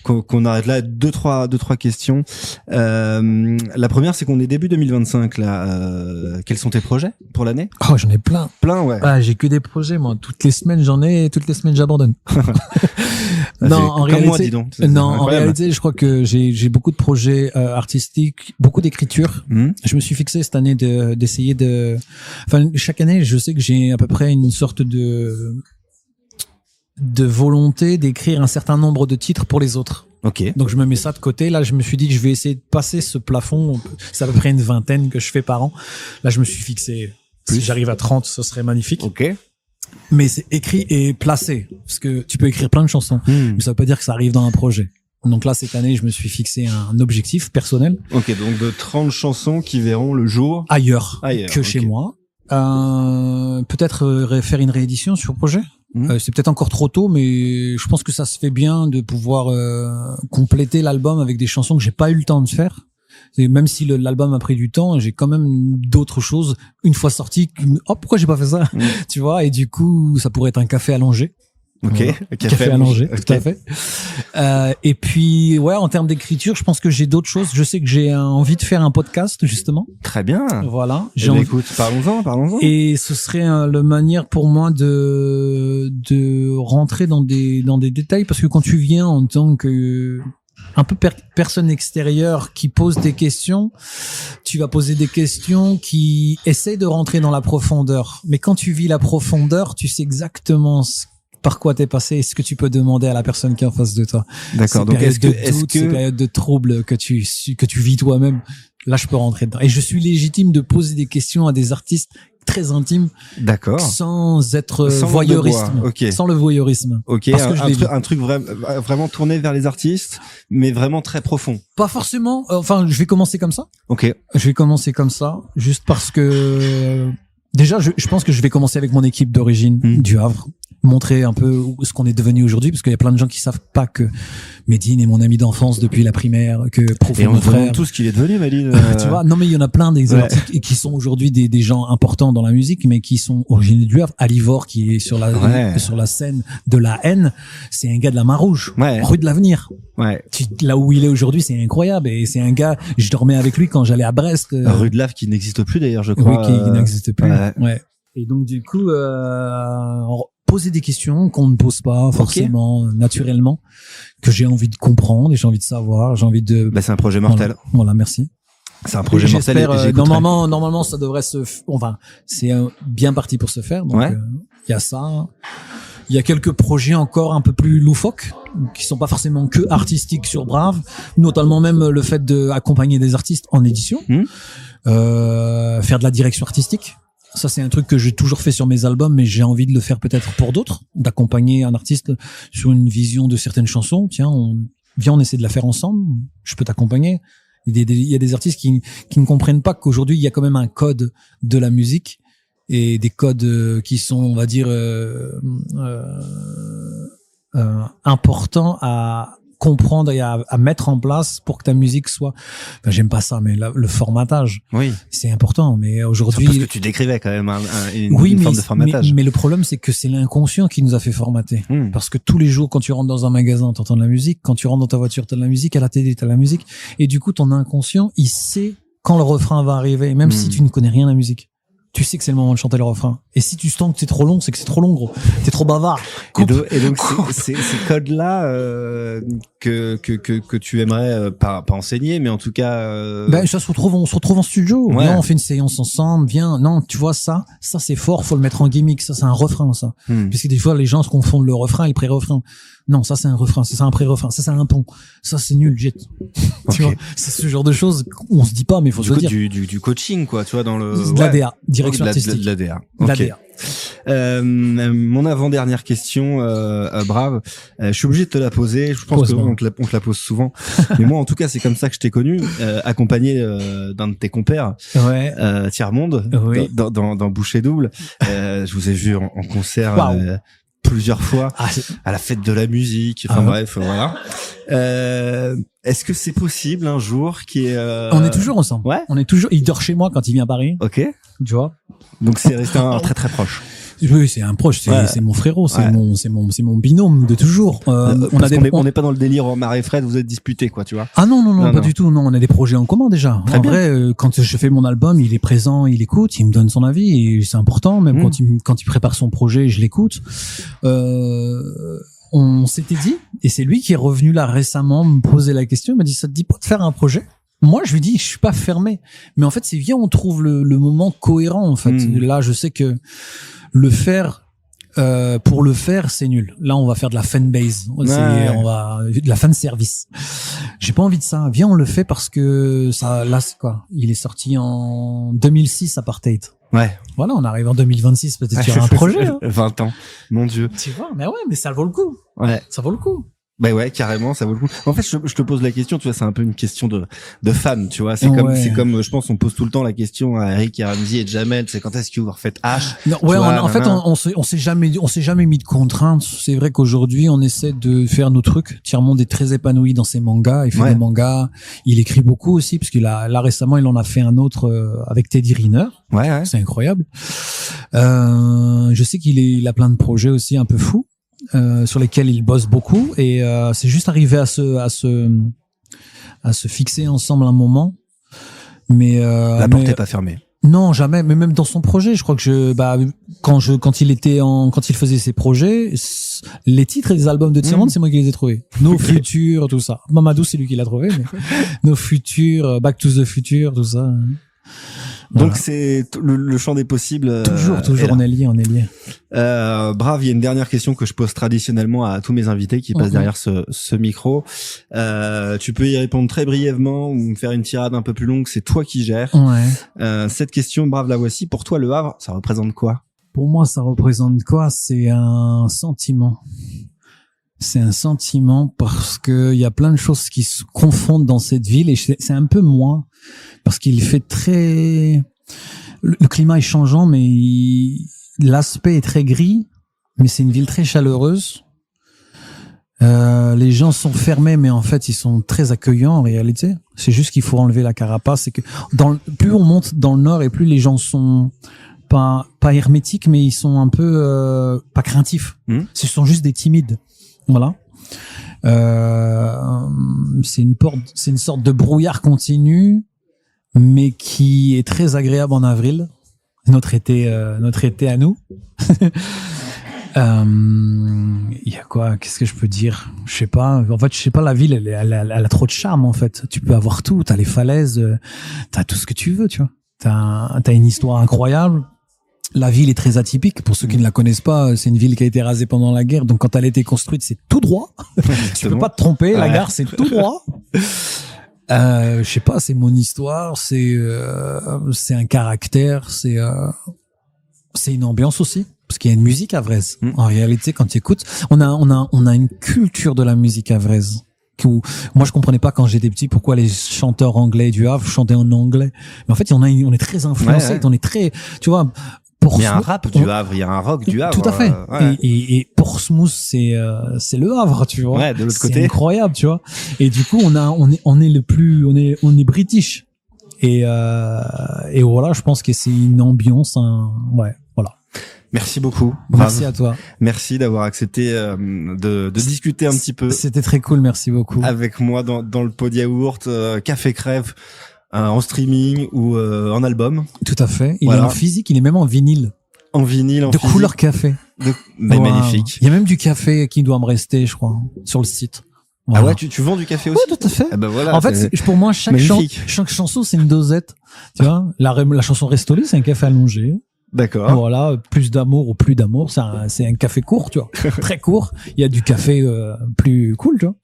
qu'on arrête là. Deux, trois questions. La première, c'est qu'on est début 2025 là. Quels sont tes projets pour l'année? Oh, j'en ai plein. Ouais. Ah, j'ai que des projets moi. Toutes les semaines j'en ai, et toutes les semaines j'abandonne. Non, en réalité, moi, dis donc. Non, en réalité, je crois que j'ai beaucoup de projets artistiques, beaucoup d'écriture. Je me suis fixé cette année d'essayer chaque année, je sais que j'ai à peu près une sorte de volonté d'écrire un certain nombre de titres pour les autres. Ok. Donc je me mets ça de côté. Là, je me suis dit que je vais essayer de passer ce plafond. C'est à peu près une 20aine que je fais par an. Là, je me suis fixé Si j'arrive à 30, ce serait magnifique. Ok. Mais c'est écrit et placé. Parce que tu peux écrire plein de chansons. Mais ça veut pas dire que ça arrive dans un projet. Donc là, cette année, je me suis fixé un objectif personnel. Ok, donc de 30 chansons qui verront le jour Ailleurs que ok. chez moi. Peut-être faire une réédition sur le projet. C'est peut-être encore trop tôt, mais je pense que ça se fait bien de pouvoir compléter l'album avec des chansons que j'ai pas eu le temps de faire. Et même si l'album a pris du temps, j'ai quand même d'autres choses une fois sorti. Oh, pourquoi j'ai pas fait ça? Tu vois, et du coup, ça pourrait être un café allongé. Ok. Voilà. Café allongé, tout à fait. Et puis, ouais, en termes d'écriture, je pense que j'ai d'autres choses. Je sais que j'ai envie de faire un podcast, justement. Très bien. Voilà. Écoute, parlons-en. Et ce serait la manière pour moi de rentrer dans des détails, parce que quand tu viens en tant que un peu personne extérieure qui pose des questions, tu vas poser des questions qui essaient de rentrer dans la profondeur. Mais quand tu vis la profondeur, tu sais exactement par quoi t'es passé et ce que tu peux demander à la personne qui est en face de toi. D'accord. Donc ces périodes de troubles que tu vis toi-même, là je peux rentrer dedans. Et je suis légitime de poser des questions à des artistes très intimes. D'accord. Sans être voyeurisme. Okay. Sans le voyeurisme. Ok. Un truc vraiment tourné vers les artistes, mais vraiment très profond. Pas forcément. Enfin, je vais commencer comme ça. Ok. Je vais commencer comme ça, juste parce que déjà, je pense que je vais commencer avec mon équipe d'origine du Havre. Montrer un peu ce qu'on est devenu aujourd'hui, parce qu'il y a plein de gens qui savent pas que Medine est mon ami d'enfance depuis la primaire, que Prof est mon frère. Et on demande tout ce qu'il est devenu, Medine. Tu vois, non mais il y en a plein d'exemples qui sont aujourd'hui des gens importants dans la musique, mais qui sont originaires du Havre. Alivor, qui est sur la scène de la haine, c'est un gars de la Main-Rouge, rue de l'Avenir. Ouais. Là où il est aujourd'hui, c'est incroyable, et c'est un gars, je dormais avec lui quand j'allais à Brest. Rue de l'Ave qui n'existe plus d'ailleurs, je crois. Oui, qui n'existe plus. Ouais. Et donc du coup, poser des questions qu'on ne pose pas forcément naturellement, que j'ai envie de comprendre et j'ai envie de savoir, j'ai envie de. C'est un projet mortel. Voilà, merci. C'est un projet mortel. Normalement, ça devrait c'est bien parti pour se faire. Donc, y a ça. Il y a quelques projets encore un peu plus loufoques, qui sont pas forcément que artistiques sur Brave, notamment même le fait d'accompagner des artistes en édition, faire de la direction artistique. Ça, c'est un truc que j'ai toujours fait sur mes albums, mais j'ai envie de le faire peut-être pour d'autres, d'accompagner un artiste sur une vision de certaines chansons. Tiens, on essaie de la faire ensemble. Je peux t'accompagner. Il y a des artistes qui ne comprennent pas qu'aujourd'hui, il y a quand même un code de la musique et des codes qui sont, on va dire, importants à comprendre et à mettre en place pour que ta musique soit, j'aime pas ça, mais le formatage, c'est important. Mais aujourd'hui, parce que tu décrivais quand même une forme de formatage. Mais le problème, c'est que c'est l'inconscient qui nous a fait formater. Parce que tous les jours, quand tu rentres dans un magasin, t'entends de la musique. Quand tu rentres dans ta voiture, t'as de la musique. À la télé, t'as de la musique. Et du coup, ton inconscient, il sait quand le refrain va arriver, même si tu ne connais rien à la musique. Tu sais que c'est le moment de chanter le refrain. Et si tu sens que c'est trop long, c'est que c'est trop long, gros. T'es trop bavard. Et donc ces codes-là que tu aimerais pas enseigner, mais en tout cas. Ça on se retrouve en studio. Viens, on fait une séance ensemble. Viens, non, tu vois ça c'est fort. Faut le mettre en gimmick. Ça c'est un refrain, ça. Parce que des fois les gens se confondent le refrain et le pré-refrain. Non, ça c'est un refrain, ça c'est un pré-refrain, ça c'est un pont. Ça c'est nul, jette. Tu vois, c'est ce genre de choses on se dit pas, mais faut se dire. Du coaching, quoi, tu vois, dans le. De l'ADA, direction artistique. De l'ADA. L'ADA. Mon avant-dernière question, Brave, je suis obligé de te la poser. Je pense qu'on te la pose souvent. Mais moi, en tout cas, c'est comme ça que je t'ai connu, accompagné d'un de tes compères, Tiers-Monde, dans Boucher Double. Je vous ai vu en concert. Wow. Plusieurs fois à la fête de la musique, bref, voilà. Est-ce que c'est possible un jour on est toujours ensemble. On est toujours, il dort chez moi quand il vient à Paris. Ok. Tu vois. Donc c'est resté un très très proche. Oui, c'est un proche, c'est mon frérot, c'est mon binôme de toujours. On n'est pas dans le délire en Marée Fred, vous êtes disputés, quoi, tu vois. Ah non, pas du tout. Non, on a des projets en commun déjà. En vrai, quand je fais mon album, il est présent, il écoute, il me donne son avis et c'est important. Même quand il prépare son projet, je l'écoute. On s'était dit, et c'est lui qui est revenu là récemment me poser la question. Il m'a dit, ça te dit pas de faire un projet? Moi, je lui dis, je suis pas fermé. Mais en fait, c'est bien, on trouve le moment cohérent, en fait. Là, je sais que le faire pour le faire, c'est nul. Là, on va faire de la fanbase. On va de la fan service. J'ai pas envie de ça. Viens, on le fait parce que ça, là, c'est quoi? Il est sorti en 2006, Apartheid. Ouais. Voilà, on arrive en 2026, peut-être qu'il y aura un projet. Hein. 20 ans. Mon Dieu. Tu vois, mais ça vaut le coup. Ouais. Ça vaut le coup. Bah ouais, carrément, ça vaut le coup. En fait, je te pose la question, tu vois, c'est un peu une question de fan, tu vois. C'est comme, je pense, on pose tout le temps la question à Eric et Ramsey et Jamel, c'est quand est-ce que vous refaites H? Non, ouais, on s'est jamais mis de contraintes. C'est vrai qu'aujourd'hui, on essaie de faire nos trucs. Tiers-Monde est très épanoui dans ses mangas. Il fait des mangas. Il écrit beaucoup aussi, parce qu'il là, récemment, il en a fait un autre, avec Teddy Riner. Ouais. C'est incroyable. Je sais qu'il a plein de projets aussi un peu fous. Sur lesquels il bosse beaucoup et c'est juste arrivé à se fixer ensemble un moment, mais la porte n'est pas fermée. Non, jamais. Mais même dans son projet, je crois que quand il faisait ses projets, les titres et les albums de Tiers-Monde, c'est moi qui les ai trouvés. Nos Futurs, tout ça. Mamadou, c'est lui qui l'a trouvé. Mais Nos Futurs, Back to the Future, tout ça. Voilà. Donc c'est le champ des possibles. Toujours, on est liés. Brave, il y a une dernière question que je pose traditionnellement à tous mes invités qui passent derrière ce micro. Tu peux y répondre très brièvement ou me faire une tirade un peu plus longue, c'est toi qui gères. Ouais. Cette question, Brave, la voici. Pour toi, Le Havre, ça représente quoi? Pour moi, ça représente quoi? C'est un sentiment. C'est un sentiment parce que il y a plein de choses qui se confondent dans cette ville et c'est un peu moi parce qu'il fait le climat est changeant mais l'aspect est très gris mais c'est une ville très chaleureuse. Les gens sont fermés mais en fait ils sont très accueillants en réalité. C'est juste qu'il faut enlever la carapace. C'est que plus on monte dans le nord et plus les gens sont pas hermétiques mais ils sont un peu pas craintifs. Ce sont juste des timides. Voilà. C'est une sorte de brouillard continu, mais qui est très agréable en avril. Notre été à nous. Il y a quoi? Qu'est-ce que je peux dire? Je sais pas. En fait, la ville, elle a trop de charme, en fait. Tu peux avoir tout. T'as les falaises, t'as tout ce que tu veux, tu vois. T'as une histoire incroyable. La ville est très atypique. Pour ceux qui ne la connaissent pas, c'est une ville qui a été rasée pendant la guerre. Donc, quand elle a été construite, c'est tout droit. Tu peux pas te tromper. La gare, c'est tout droit. Je sais pas, c'est mon histoire. C'est un caractère. C'est une ambiance aussi. Parce qu'il y a une musique havraise. En réalité, quand tu écoutes, on a une culture de la musique havraise. Moi, je comprenais pas quand j'étais petit pourquoi les chanteurs anglais du Havre chantaient en anglais. Mais en fait, on est très influencés. On est très, tu vois, il y a un rap du Havre, il y a un rock du Havre. Tout à fait. Et Portsmouth, c'est le Havre, tu vois. Ouais, de l'autre côté. C'est incroyable, tu vois. Et du coup, on est British. Et voilà, je pense que c'est une ambiance, voilà. Merci beaucoup. Merci à toi. Merci d'avoir accepté de discuter un petit peu. C'était très cool, merci beaucoup. Avec moi dans le Pod Yaourt, Café Crève, en streaming ou en album. Tout à fait. Il est en physique, il est même en vinyle. En vinyle, en de physique. Couleur café. Magnifique. Il y a même du café qui doit me rester, je crois, sur le site. Voilà. Ah ouais, tu vends du café aussi? Oui, tout à fait. Ah bah voilà, en fait, pour moi, chaque chanson, c'est une dosette. Tu vois, la chanson Restoli, c'est un café allongé. D'accord. Voilà, plus d'amour ou plus d'amour, c'est un café court, tu vois. Très court. Il y a du café plus cool, tu vois.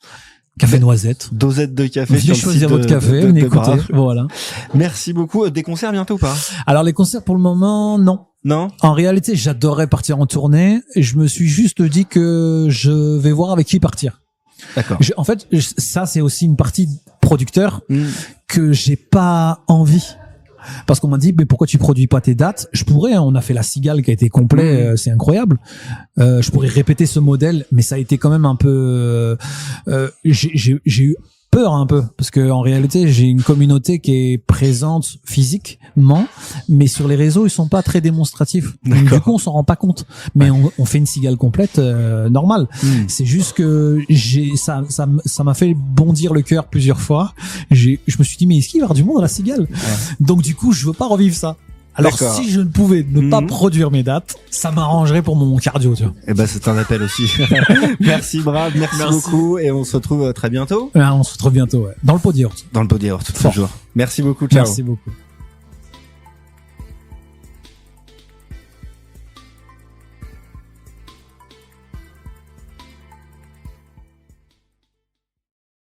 Café noisette. Dosette de café. Venez choisir votre café, venez écouter. Voilà. Merci beaucoup. Des concerts bientôt ou pas? Alors les concerts pour le moment, non. Non. En réalité, j'adorerais partir en tournée. Et je me suis juste dit que je vais voir avec qui partir. D'accord. En fait, ça c'est aussi une partie producteur que j'ai pas envie. Parce qu'on m'a dit, mais pourquoi tu produis pas tes dates? Je pourrais, hein, on a fait la Cigale qui a été complet, c'est incroyable. Je pourrais répéter ce modèle, mais ça a été quand même un peu, j'ai eu peur un peu, parce que en réalité, j'ai une communauté qui est présente physiquement, mais sur les réseaux, ils sont pas très démonstratifs. Donc, du coup, on s'en rend pas compte. Mais on fait une Cigale complète, normale. C'est juste que ça m'a fait bondir le cœur plusieurs fois. Je me suis dit, mais est-ce qu'il va y avoir du monde à la Cigale? Donc, du coup, je veux pas revivre ça. Alors, si je ne pouvais ne pas produire mes dates, ça m'arrangerait pour mon cardio, tu vois. Eh ben, c'est un appel aussi. Merci, Brave. Merci beaucoup. Et on se retrouve très bientôt. On se retrouve bientôt, ouais. Dans le Pod Yaourt. Dans le Pod Yaourt, toujours. Merci beaucoup. Ciao. Merci beaucoup.